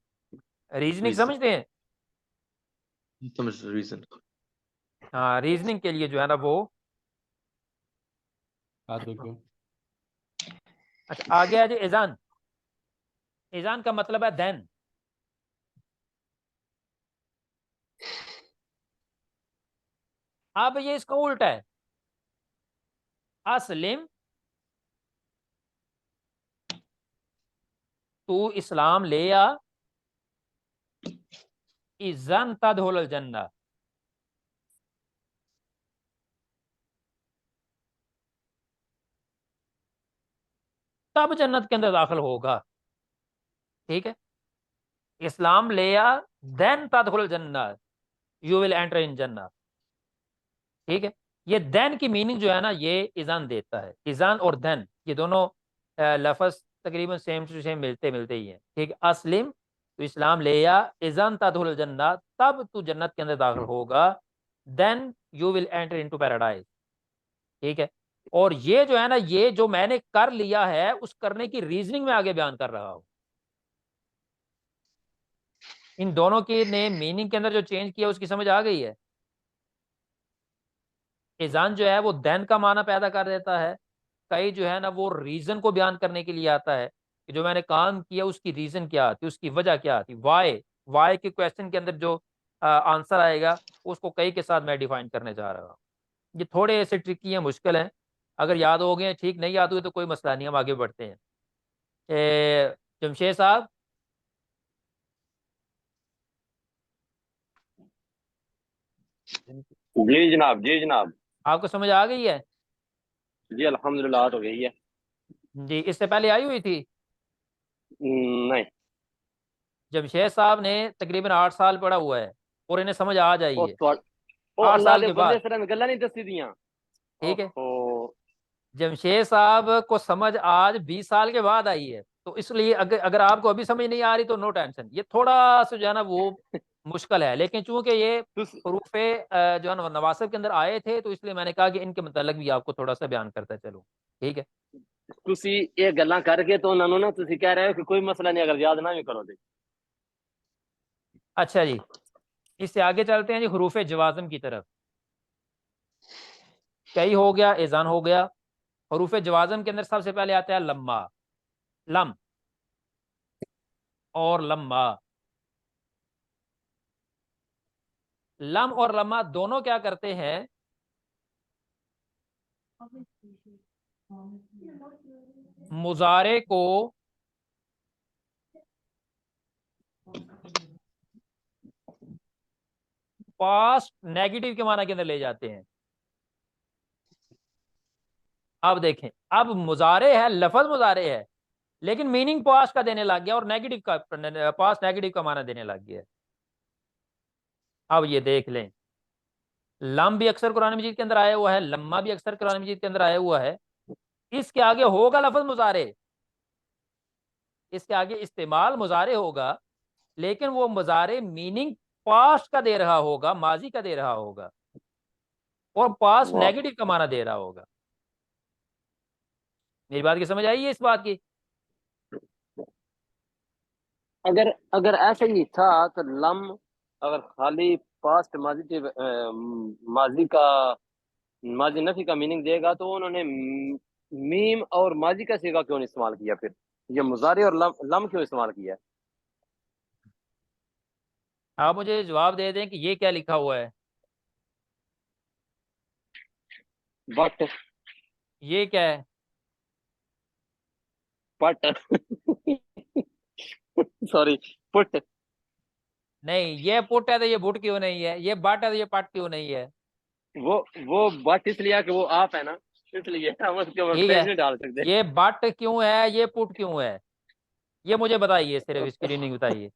रीजनिंग रीजन, समझते हैं? समझ रीजन। हाँ, रीजनिंग के लिए जो है ना वो, देखो अच्छा आगे है जी इजान। इजान का मतलब है देन। अब ये इसका उल्टा है, असलिम तू इस्लाम ले आ, इजन तदहुल जन्नत, तब जन्नत के अंदर दाखिल होगा। ठीक है, इस्लाम ले आ, देन तदहुल जन्नत, यू विल एंटर इन जन्नत। ठीक है, ये देन की मीनिंग जो है ना ये इजान देता है। इजान और देन ये दोनों लफज तकरीबन सेम टू सेम मिलते मिलते ही हैं। ठीक है, असलिम तो इस्लाम ले आ, इजान तदहुल जन्नत तब तू जन्नत के अंदर दाखिल होगा, then you will enter into paradise. ठीक है, और ये जो है ना ये जो मैंने कर लिया है उस करने की रीजनिंग में आगे बयान कर रहा हूं। इन दोनों की ने मीनिंग के अंदर जो चेंज किया उसकी समझ आ गई है? इजान जो है वो देन का माना पैदा कर देता है, कई जो है ना वो रीजन को बयान करने के लिए आता है कि जो मैंने काम किया उसकी रीजन क्या थी, उसकी वजह क्या थी, वाई। वाई के क्वेश्चन के अंदर जो आंसर आएगा उसको कई के साथ मैं डिफाइन करने जा रहा हूँ। ये थोड़े ऐसे ट्रिकी हैं, मुश्किल हैं, अगर याद हो गए ठीक, नहीं याद हुए तो कोई मसला नहीं, हम आगे बढ़ते हैं। जमशेद साहब, जी जनाब, जी जनाब। आपको समझ आ गई है? जी अल्हम्दुलिल्लाह हो गई है। जी, इससे पहले आई हुई थी? नहीं। जमशेद साहब ने तकरीबन 8 साल पढ़ा हुआ है और इन्हें समझ आ ओ जाइए तो ओ 8 साल अल्लाह दे के बंदे बाद। सर गल्लां नहीं दसी दियां। ठीक है, ओहो। जमशेद साहब को समझ आज 20 साल के बाद आई है, तो इसलिए अगर अगर आपको अभी समझ नहीं आ रही तो नो टेंशन, ये थोड़ा सा जो है ना वो मुश्किल है, लेकिन चूंकि ये तुस हरूफे जो है ना नवासिब के अंदर आए थे, तो इसलिए मैंने कहा कि इनके मतलब भी आपको थोड़ा सा बयान करता चलो। ठीक है, ਤੁਸੀਂ ਇਹ ਗੱਲਾਂ ਕਰਕੇ तो उन्होंने ना ਤੁਸੀਂ कह रहे हो कि कोई मसला नहीं अगर याद ना भी करो तो। अच्छा जी, इससे आगे चलते हैं जी हरूफ जवाज़म की तरफ। कई हो गया, एजान हो गया। हरूफ जवाज़म के अंदर सबसे पहले आता है लम्मा, लम और लम्मा। लम और लम्मा दोनों क्या करते हैं, मुजारे को पास्ट नेगेटिव के माना के अंदर ले जाते हैं। अब देखें, अब मुजारे है, लफज मुजारे है, लेकिन मीनिंग पास्ट का देने लग गया और नेगेटिव का, पास्ट नेगेटिव का माना देने लग गया। अब ये देख लें, लम भी अक्सर कुरान मजीद के अंदर आया हुआ है, लम्मा भी अक्सर कुरान मजीद के अंदर आया हुआ है। इसके आगे होगा लफज मुजारे, इसके आगे इस्तेमाल मुजारे होगा, लेकिन वो मुजारे मीनिंग पास्ट का दे रहा होगा, माजी का दे रहा होगा, और पास्ट वाह। नेगेटिव का माना दे रहा होगा। मेरी बात की समझ आई है इस बात की? अगर अगर ऐसा ही था तो लम अगर खाली पास्ट माजी के माजी का माजी नफी का मीनिंग देगा तो उन्होंने मीम और माजी का सीगा क्यों नहीं इस्तेमाल किया फिर? ये मुजारे और लम क्यों इस्तेमाल किया? आप मुझे जवाब दे दें कि ये क्या लिखा हुआ है, बट ये क्या है? पट सॉरी पुट। नहीं, ये पुट है तो ये बुट क्यों नहीं है, ये बट है तो ये पट क्यों नहीं है? वो बट इसलिए कि वो आप है ना, इसलिए हम उसके ऊपर ठीक पेज है, नहीं डाल सकते। ये बट क्यों है, ये पुट क्यों है, ये मुझे बताइए, सिर्फ इसकी रीडिंग बताइए।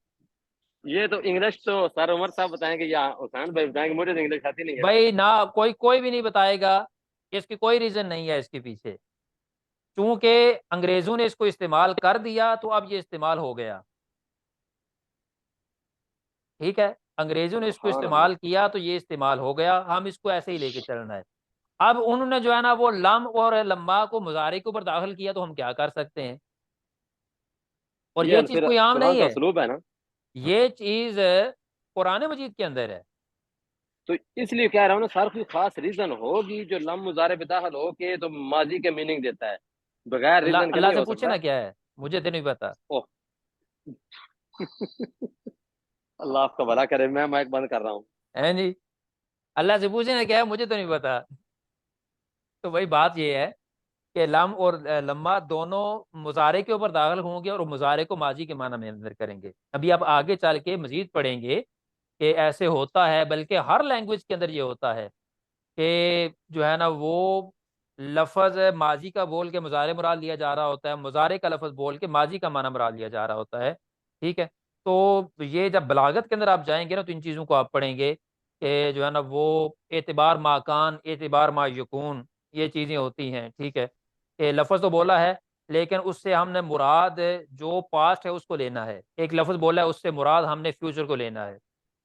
ये तो इंग्लिश तो सर उमर साहब बताएंगे या हुसैन भाई बताएंगे, मुझे तो इंग्लिश आती नहीं है। भाई ना, कोई कोई भी नहीं बताएगा, इसकी कोई रीजन नहीं है इसके पीछे, चूंकि अंग्रेजों ने इसको इस्तेमाल कर दिया तो अब ये इस्तेमाल हो गया। ठीक है, अंग्रेजों ने इसको सुभान अल्लाह। इस्तेमाल किया तो ये इस्तेमाल हो गया, हम इसको ऐसे ही लेके चलना है। अब उन्होंने जो है ना वो लम और लम्मा को मुजारे के ऊपर दाखिल किया, तो हम क्या कर सकते हैं? और ये ये चीज फिर कोई आम कुरान नहीं का है, उसलूब है ना। ये चीज कुरान मजीद के अंदर है। तो इसलिए कह रहा हूँ ना सर, कोई खास रीजन होगी जो लम मुजारे पे दाखिल हो के तो माजी के मीनिंग देता है, बगैर अल्लाह रीजन के अल्लाह नहीं से हो पूछे सकता। ना क्या है, मुझे तो नहीं पता। ओह अल्लाह आपका भला करे, मैं माइक बंद कर रहा हूँ। है जी, अल्लाह से पूछे ना क्या है, मुझे तो नहीं पता। तो वही बात ये है कि लम और लम्मा दोनों मुजारे के ऊपर दाखिल होंगे और मुजारे को माजी के माना में अंदर करेंगे। अभी आप आगे चल के मजीद पढ़ेंगे कि ऐसे होता है, बल्कि हर लैंग्वेज के अंदर ये होता है कि जो है ना वो लफज माजी का बोल के मुजारे मुराद लिया जा रहा होता है, मुजारे का लफज बोल के माजी का माना मुराद लिया जा रहा होता है। ठीक है, तो ये जब बलागत के अंदर आप जाएंगे ना, तो इन चीज़ों को आप पढ़ेंगे कि जो है ना वो एतबार माकान, एतबार मा यकून, ये चीज़ें होती हैं। ठीक है, कि लफज तो बोला है, लेकिन उससे हमने मुराद जो पास्ट है उसको लेना है, एक लफज बोला है उससे मुराद हमने फ्यूचर को लेना है।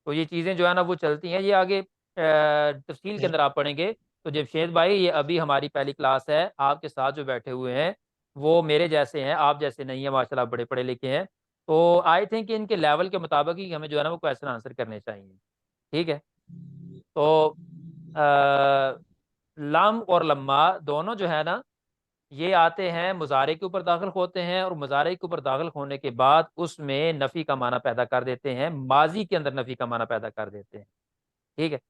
तो ये चीज़ें जो है ना वो चलती हैं, ये आगे तफसील के अंदर आप पढ़ेंगे। तो जमशेद भाई, ये अभी हमारी पहली क्लास है, आपके साथ जो बैठे हुए हैं वो मेरे जैसे हैं, आप जैसे नहीं है, माशाल्लाह बड़े पढ़े लिखे हैं। तो आई थिंक इनके लेवल के मुताबिक ही हमें जो है ना वो क्वेश्चन आंसर करने चाहिए। ठीक है, तो लम और लम्मा दोनों जो है ना ये आते हैं, मुजारे के ऊपर दाखिल होते हैं, और मुजारे के ऊपर दाखिल होने के बाद उसमें नफ़ी का माना पैदा कर देते हैं, माजी के अंदर नफ़ी का माना पैदा कर देते हैं। ठीक है,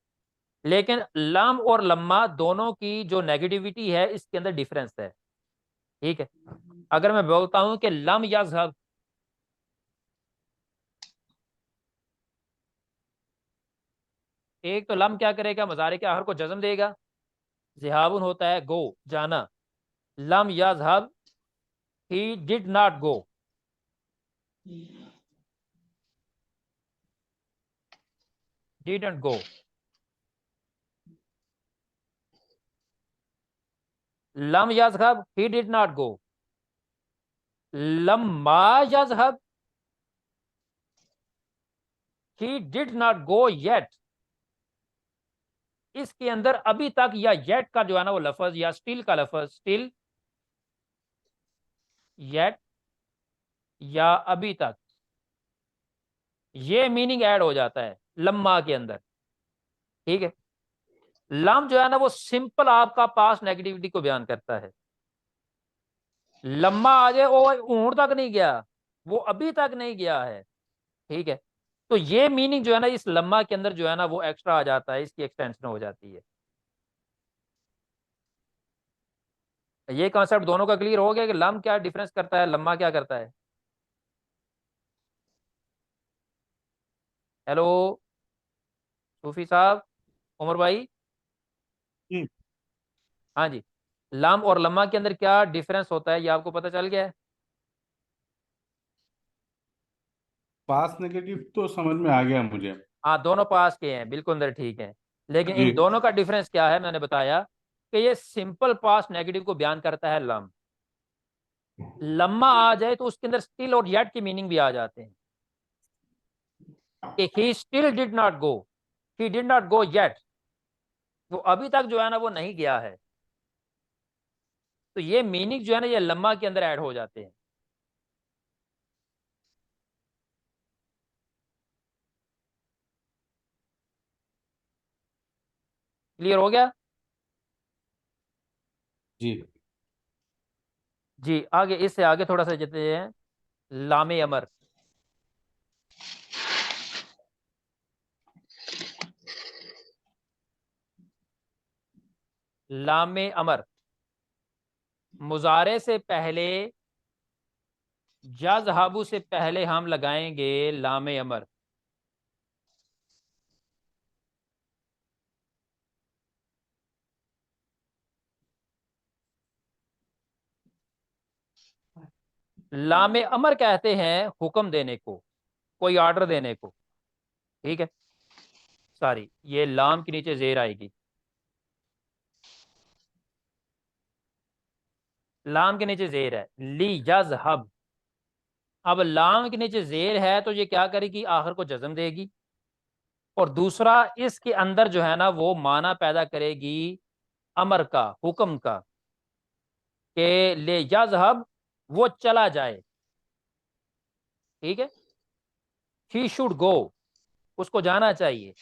लेकिन लम और लम्मा दोनों की जो नेगेटिविटी है इसके अंदर डिफरेंस है। ठीक है, अगर मैं बोलता हूं कि लम यज़हब, एक तो लम क्या करेगा, मुजारे के आखिर को जज्म देगा, ज़िहाबुन होता है गो, जाना। लम यज़हब, he did not go. Didn't go. लम यज़हब, ही डिड नॉट गो। लम्मा यज़हब, he did not go yet. इसके अंदर अभी तक या येट का जो है ना वो लफ्ज, या स्टिल का लफ्ज, स्टिल, येट, या अभी तक, ये मीनिंग ऐड हो जाता है लम्मा के अंदर। ठीक है। लम जो है ना वो सिंपल आपका पास्ट नेगेटिविटी को बयान करता है। लम्मा आ जाए, वो ऊंट तक नहीं गया, वो अभी तक नहीं गया है। ठीक है। तो ये मीनिंग जो है ना इस लम्मा के अंदर जो है ना वो एक्स्ट्रा आ जाता है, इसकी एक्सटेंशन हो जाती है। ये कॉन्सेप्ट दोनों का क्लियर हो गया कि लम क्या डिफरेंस करता है, लम्मा क्या करता है। हेलो सूफी साहब, उमर भाई। जी। हाँ जी। लम और लम्मा के अंदर क्या डिफरेंस होता है, ये आपको पता चल गया है। पास नेगेटिव तो समझ में आ गया मुझे। हाँ, दोनों पास के हैं, बिल्कुल अंदर ठीक है। लेकिन जी। इन दोनों का डिफरेंस क्या है, मैंने बताया कि ये सिंपल पास्ट नेगेटिव को बयान करता है लम। लम्मा आ जाए तो उसके अंदर स्टिल और येट की मीनिंग भी आ जाते हैं कि he still did not go, he did not go yet, वो अभी तक जो है ना वो नहीं गया है। तो ये मीनिंग जो है ना ये लम्मा के अंदर ऐड हो जाते हैं। क्लियर हो गया। जी। जी, आगे इससे आगे थोड़ा सा जाते हैं। लामे अमर। लामे अमर मुजारे से पहले, यज़हबु से पहले हम लगाएंगे लामे अमर। लामे अमर कहते हैं हुक्म देने को, कोई ऑर्डर देने को। ठीक है। सॉरी, ये लाम के नीचे जेर आएगी। लाम के नीचे जेर है, ली यज़हब। अब लाम के नीचे जेर है तो ये क्या करेगी, आखिर को जज्म देगी। और दूसरा, इसके अंदर जो है ना वो माना पैदा करेगी अमर का, हुक्म का, कि ले यज़हब, वो चला जाए। ठीक है। ही शुड गो, उसको जाना चाहिए।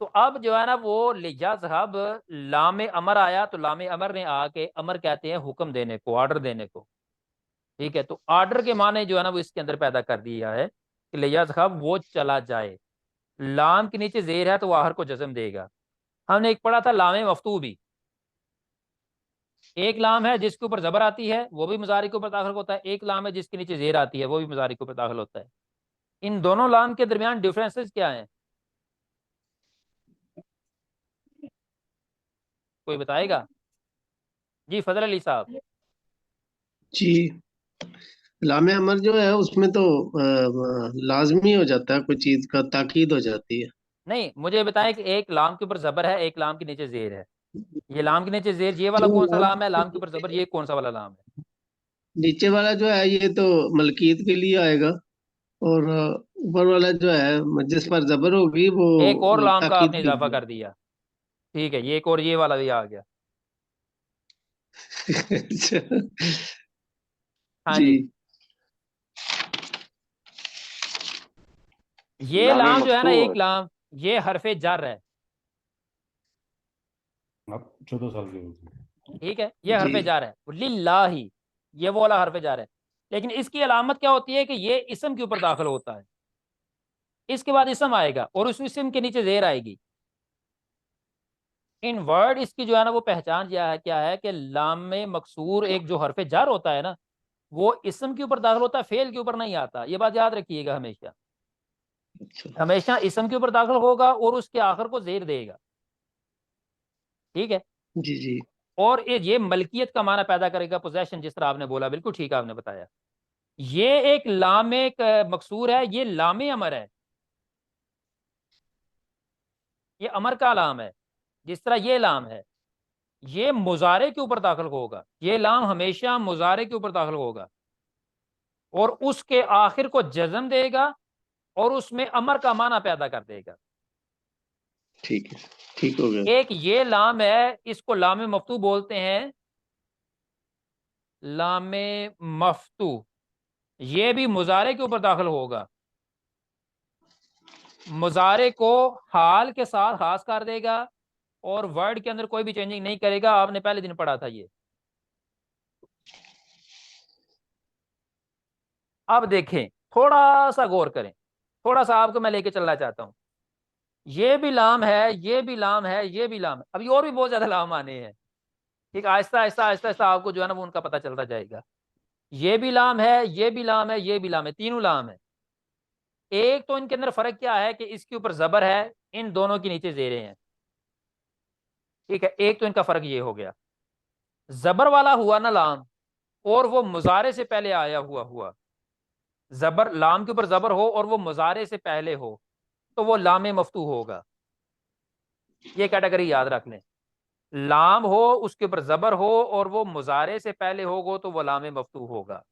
तो अब जो है ना वो ले यज़हब, लामे अमर आया तो लामे अमर ने आके, अमर कहते हैं हुक्म देने को, ऑर्डर देने को। ठीक है। तो ऑर्डर के माने जो है ना वो इसके अंदर पैदा कर दिया है कि ले यज़हब, वो चला जाए। लाम के नीचे जेर है तो वो आहर को जज्म देगा। हमने एक पढ़ा था लामे मफ्तू भी। एक लाम है जिसके ऊपर जबर आती है, वो भी मुजारी के ऊपर दाखिल होता है। एक लाम है जिसके नीचे जेर आती है, वो भी मुजारी के ऊपर दाखिल होता है। इन दोनों लाम के दरमियान डिफरेंसेस क्या हैं, कोई बताएगा। जी फजल अली साहब। जी, लामे अमर जो है उसमें तो लाजमी हो जाता है, कोई चीज का ताकीद हो जाती है। नहीं, मुझे बताएं कि एक लाम के ऊपर जबर है, एक लाम के नीचे जेर है। ये लाम के नीचे जेर ये वाला जो कौन सा लाम लाम है, लाम के ऊपर जबर ये कौन सा वाला लाम है। नीचे वाला जो है ये तो मलकीत के लिए आएगा, और ऊपर वाला जो है जिस पर जबर होगी वो एक और लाम का ताकीद आपने के इजाफा लिए। कर दिया। ठीक है, ये एक और ये वाला भी आ गया। अच्छा, हाँ जी। जी ये लामे लाम जो है ना, एक मफतूह। लाम, ये हरफे जर है। आप 14 साल के हो। ठीक है, ये जी। हरफे जार है, लिल्लाही, ये वो वाला हरफे जार है। लेकिन इसकी अलामत क्या होती है कि ये इसम के ऊपर दाखिल होता है। इसके बाद इसम आएगा और उस इसम के नीचे जेर आएगी। इन वर्ड इसकी जो है ना वो पहचान क्या है कि लाम में मकसूर एक जो हरफे जार होता है ना, वो इसम के ऊपर दाखिल होता है, फेल के ऊपर नहीं आता। ये बात याद रखिएगा हमेशा। अच्छा, हमेशा इसम के ऊपर दाखिल होगा और उसके आखिर को जेर देगा। ठीक है। जी जी। और ये मलकियत का माना पैदा करेगा, पोजेशन, जिस तरह आपने बोला, बिल्कुल ठीक आपने बताया। ये एक लामे मकसूर है, ये लामे अमर है, ये अमर का लाम है। जिस तरह ये लाम है, ये मुजारे के ऊपर दाखिल होगा, ये लाम हमेशा मुजारे के ऊपर दाखिल होगा और उसके आखिर को जज्म देगा और उसमें अमर का माना पैदा कर देगा। ठीक है, ठीक हो गया। एक ये लाम है, इसको लामे मफ्तू बोलते हैं, लामे मफ्तू। ये भी मुजारे के ऊपर दाखिल होगा, मुजारे को हाल के साथ खास कर देगा और वर्ड के अंदर कोई भी चेंजिंग नहीं करेगा। आपने पहले दिन पढ़ा था ये। अब देखें, थोड़ा सा गौर करें, थोड़ा सा आपको मैं लेके चलना चाहता हूं। ये भी लाम है, ये भी लाम है, ये भी लाम है, अभी और भी बहुत ज्यादा लाम आने हैं। ठीक, आहिस्ता आहिस्ता आहिस्ता आहिस्ता आपको जो है ना वो उनका पता चलता जाएगा। ये भी लाम है, ये भी लाम है, ये भी लाम है, तीनों लाम है। एक तो इनके अंदर फर्क क्या है कि इसके ऊपर जबर है, इन दोनों के नीचे जेरे हैं। ठीक है, एक तो इनका फर्क ये हो गया। जबर वाला हुआ ना लाम, और वो मुजारे से पहले आया हुआ हुआ, जबर लाम के ऊपर जबर हो और वो मुजारे से पहले हो तो वो लामे मफ्तू होगा। ये कैटेगरी याद रख लें। लाम हो, उसके ऊपर जबर हो और वो मुजारे से पहले होगा तो वो लामे मफ्तू होगा।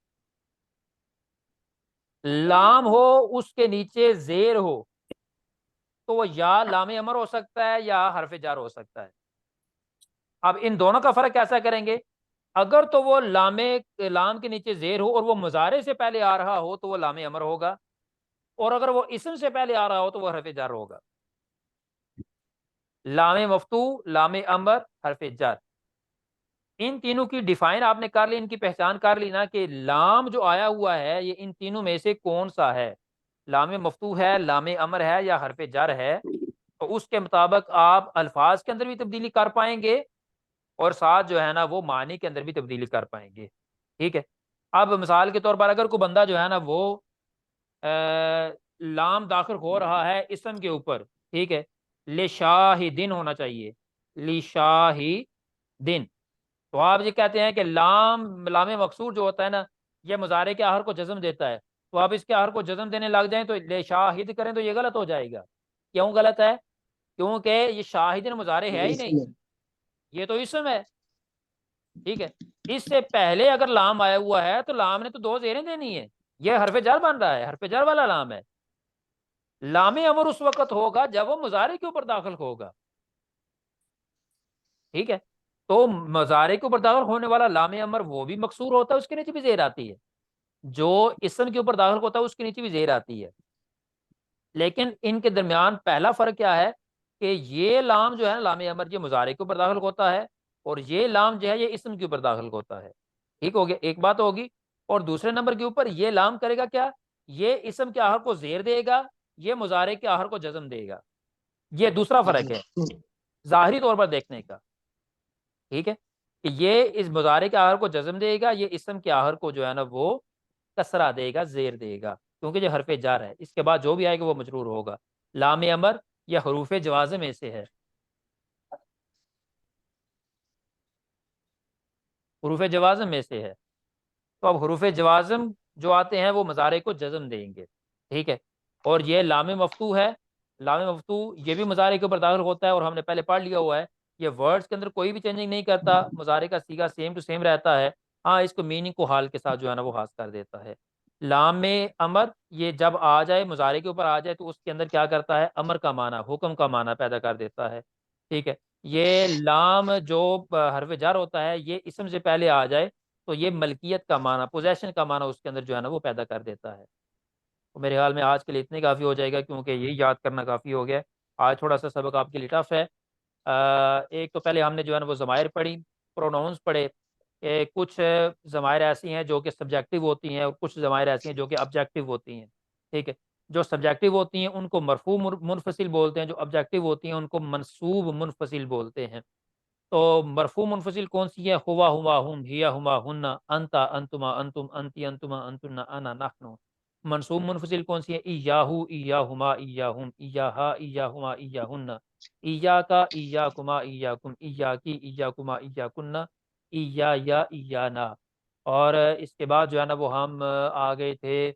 लाम हो, उसके नीचे जेर हो तो वो या लामे अमर हो सकता है या हरफ जार हो सकता है। अब इन दोनों का फर्क कैसा करेंगे? अगर तो वो लाम के नीचे जेर हो और वो मुजारे से पहले आ रहा हो तो वो लामे अमर होगा, और अगर वो इसम से पहले आ रहा हो तो वो हरफ जार होगा। लामे मफ्तू, लामे अमर, हरफ जार, इन तीनों की डिफाइन आपने कर ली, इनकी पहचान कर ली ना कि लाम जो आया हुआ है ये इन तीनों में से कौन सा है, लामे मफ्तू है, लामे अमर है या हरफ जार है। तो उसके मुताबिक आप अल्फाज के अंदर भी तब्दीली कर पाएंगे और साथ जो है ना वो मानी के अंदर भी तब्दीली कर पाएंगे। ठीक है। अब मिसाल के तौर पर अगर कोई बंदा जो है ना वो लाम दाखिल हो रहा है इसम के ऊपर, ठीक है, ले शाहिदिन होना चाहिए, ली शाहिदिन, तो आप ये कहते हैं कि लामे मकसूर जो होता है ना, ये मुजारे के आहर को जज्म देता है, तो आप इसके आहर को जज्म देने लग जाएं तो ले शाहिद करें तो ये गलत हो जाएगा। क्यों गलत है? क्योंकि ये शाहिदिन मुजारे है ही नहीं, ये तो इसम है। ठीक है, इससे पहले अगर लाम आया हुआ है तो लाम ने तो दो जेरें देनी है, ये हरफ जार बन रहा है, हरफ जार वाला लाम है। लामे अमर उस वक्त होगा जब वो मुजारे के ऊपर दाखिल होगा। ठीक है, तो मुजारे के ऊपर दाखिल होने वाला लामे अमर वो भी मकसूर होता है, उसके नीचे भी जेर आती है। जो इसम के ऊपर दाखिल होता है उसके नीचे भी जेर आती है। लेकिन इनके दरमियान पहला फर्क क्या है कि ये लाम जो है ना लामे अमर, ये मुजारे के ऊपर दाखिल होता है और ये लाम जो है ये इसम के ऊपर दाखिल होता है। ठीक हो गया, एक बात होगी। और दूसरे नंबर के ऊपर ये लाम करेगा क्या? ये इसम के आहर को जेर देगा, ये मुजारे के आहर को जज्म देगा। ये दूसरा फर्क है जाहिरी तौर पर देखने का। ठीक है, कि ये इस मुजारे के आहर को जज्म देगा, ये इसम के आहर को जो है ना वो कसरा देगा, जेर देगा, क्योंकि जो हरफ जार है इसके बाद जो भी आएगा वो मजरूर होगा। लाम अमर या हरूफ जवाज़म में से है, हरूफ जवाज़म में से है। तो अब हरूफ जवाज़म जो आते हैं वो मज़ारे को जज़म देंगे। ठीक है, और ये लाम मफ्तू है, लाम मफ्तू ये भी मज़ारे के ऊपर दाखिल होता है और हमने पहले पढ़ लिया हुआ है, ये वर्ड्स के अंदर कोई भी चेंजिंग नहीं करता, मज़ारे का सीगा सेम टू सेम रहता है। हाँ, इसको मीनिंग को हाल के साथ जो है ना वो हास कर देता है। लाम अमर ये जब आ जाए, मुज़ारे के ऊपर आ जाए, तो उसके अंदर क्या करता है? अमर का माना, हुक्म का माना पैदा कर देता है। ठीक है, ये लाम जो हरफ जार होता है ये इसम से पहले आ जाए तो ये मलकियत का माना, पोजेशन का माना उसके अंदर जो है ना वो पैदा कर देता है। तो मेरे ख्याल में आज के लिए इतने काफ़ी हो जाएगा, क्योंकि यही याद करना काफ़ी हो गया है। आज थोड़ा सा सबक आपके लिए टफ है। एक तो पहले हमने जो है ना वो ज़मायर पढ़ी, प्रोनाउंस पढ़े। कुछ ज़मायर ऐसी हैं जो कि सब्जेक्टिव होती हैं और कुछ ज़मायर ऐसी हैं जो कि ऑब्जेक्टिव होती हैं। ठीक है, जो सब्जेक्टिव होती हैं उनको मरफू मुनफसिल बोलते हैं, जो ऑब्जेक्टिव होती हैं उनको मनसूब मुनफसिल बोलते हैं। तो मरफू मुनफसिल कौन सी है? हुआ हुआ हुम, हिया हुमा हुन्ना, अंता अंतुमा अंतुम, अंती अंतुमा अंतुन्ना, अना नहनु। मनसूब मुनफसिल कौन सी है? इयाहू इयाहुमा इयाहुम, इयाहा इयाहुमा इयाहुन्ना। इय्याका इय्याकुमा इय्याकुम इय्याकी इय्याकुमा इय्याकुन्ना इय्या इय्याना। और इसके बाद जो है ना वो हम आ गए थे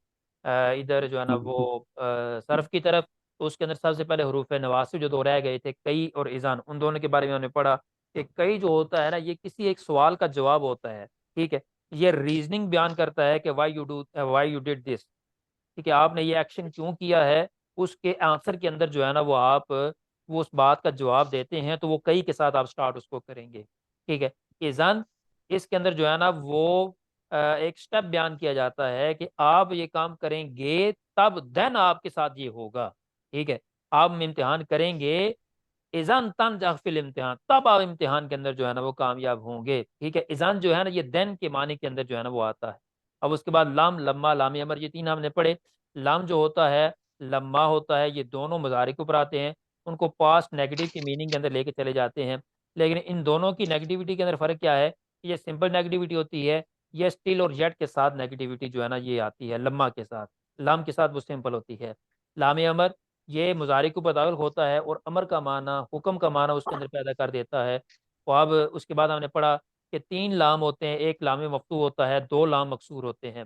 इधर जो है ना वो सर्फ की तरफ। तो उसके अंदर सबसे पहले हरूफ नवासिब जो दो रह गए थे, कई और इज़ान, उन दोनों के बारे में हमने पढ़ा कि कई जो होता है ना ये किसी एक सवाल का जवाब होता है। ठीक है, ये रीजनिंग बयान करता है कि वाई यू डिड दिस। ठीक है, आपने ये एक्शन क्यों किया है, उसके आंसर के अंदर जो है ना वो उस बात का जवाब देते हैं, तो वो कई के साथ आप स्टार्ट उसको करेंगे। ठीक है, इज़न इसके अंदर जो है ना वो एक स्टेप बयान किया जाता है कि आप ये काम करेंगे तब देन आपके साथ ये होगा। ठीक है, आप इम्तिहान करेंगे, इज़न तन फिल इम्तिहान, तब आप इम्तिहान के अंदर जो है ना वो कामयाब होंगे। ठीक है, इज़न जो है ना ये देन के मानी के अंदर जो है ना वो आता है। अब उसके बाद लाम, लम्मा, लामी अमर, ये तीन हमने पढ़े। लाम जो होता है, लम्मा होता है, ये दोनों मुजारे के ऊपर आते हैं, उनको पास्ट नेगेटिव की मीनिंग के अंदर लेके चले जाते हैं। लेकिन इन दोनों की नेगेटिविटी के अंदर फ़र्क क्या है, ये सिंपल नेगेटिविटी होती है, ये स्टिल और जेट के साथ नेगेटिविटी जो है ना ये आती है लम्मा के साथ, लाम के साथ वो सिंपल होती है। लाम अमर ये मुजारे के ऊपर दाखिल होता है और अमर का माना, हुक्म का माना उसके अंदर पैदा कर देता है। तो अब उसके बाद हमने पढ़ा कि तीन लाम होते हैं, एक लाम मफ्तू होता है, दो लाम मकसूर होते हैं।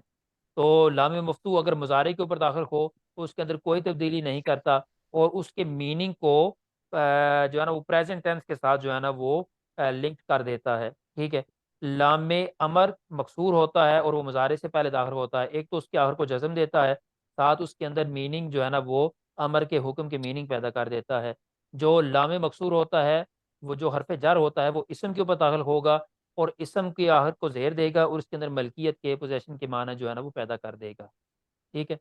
तो लाम मफ्तू अगर मुजारे के ऊपर दाखिल हो तो उसके अंदर कोई तब्दीली नहीं करता और उसके मीनिंग को जो है ना वो प्रेजेंट टेंस के साथ जो है ना वो लिंक कर देता है। ठीक है, लाम अमर मकसूर होता है और वो मुजारे से पहले दाखिल होता है, एक तो उसके आखिर को जज़म देता है, साथ उसके अंदर मीनिंग जो है ना वो अमर के हुक्म की मीनिंग पैदा कर देता है। जो लाम मकसूर होता है, वो जो हरफ जर होता है वो इसम के ऊपर दाखिल होगा और इसम के आखिर को ज़ेर देगा और उसके अंदर मलकियत के, पोजेशन के माना जो है ना वो पैदा कर देगा। ठीक है,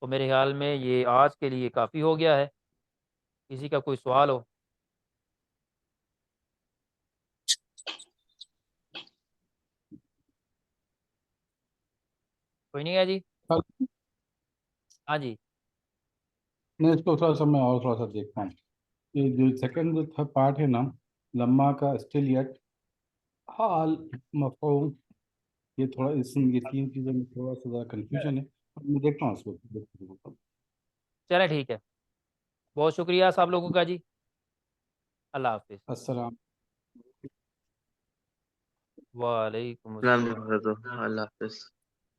तो मेरे ख्याल में ये आज के लिए काफ़ी हो गया है। किसी का कोई सवाल हो? कोई नहीं है जी? हाँ जी। नहीं, इसको थोड़ा सा मैं और थोड़ा सा देखता हूँ। ये जो सेकंड जो थर्ड पार्ट है ना, लम्मा का स्टिल यट, हाल, मफहूम, ये थोड़ा इसमें ये तीन चीज़ों में थोड़ा सा ज़्यादा कन्फ्यूजन है। मैं देखता हूँ इसको। चले ठीक है, बहुत शुक्रिया सब लोगों का जी। अल्लाह हाफिज़। अस्सलाम। वालेकुम नाम अस्सलाम। अल्लाह हाफिज।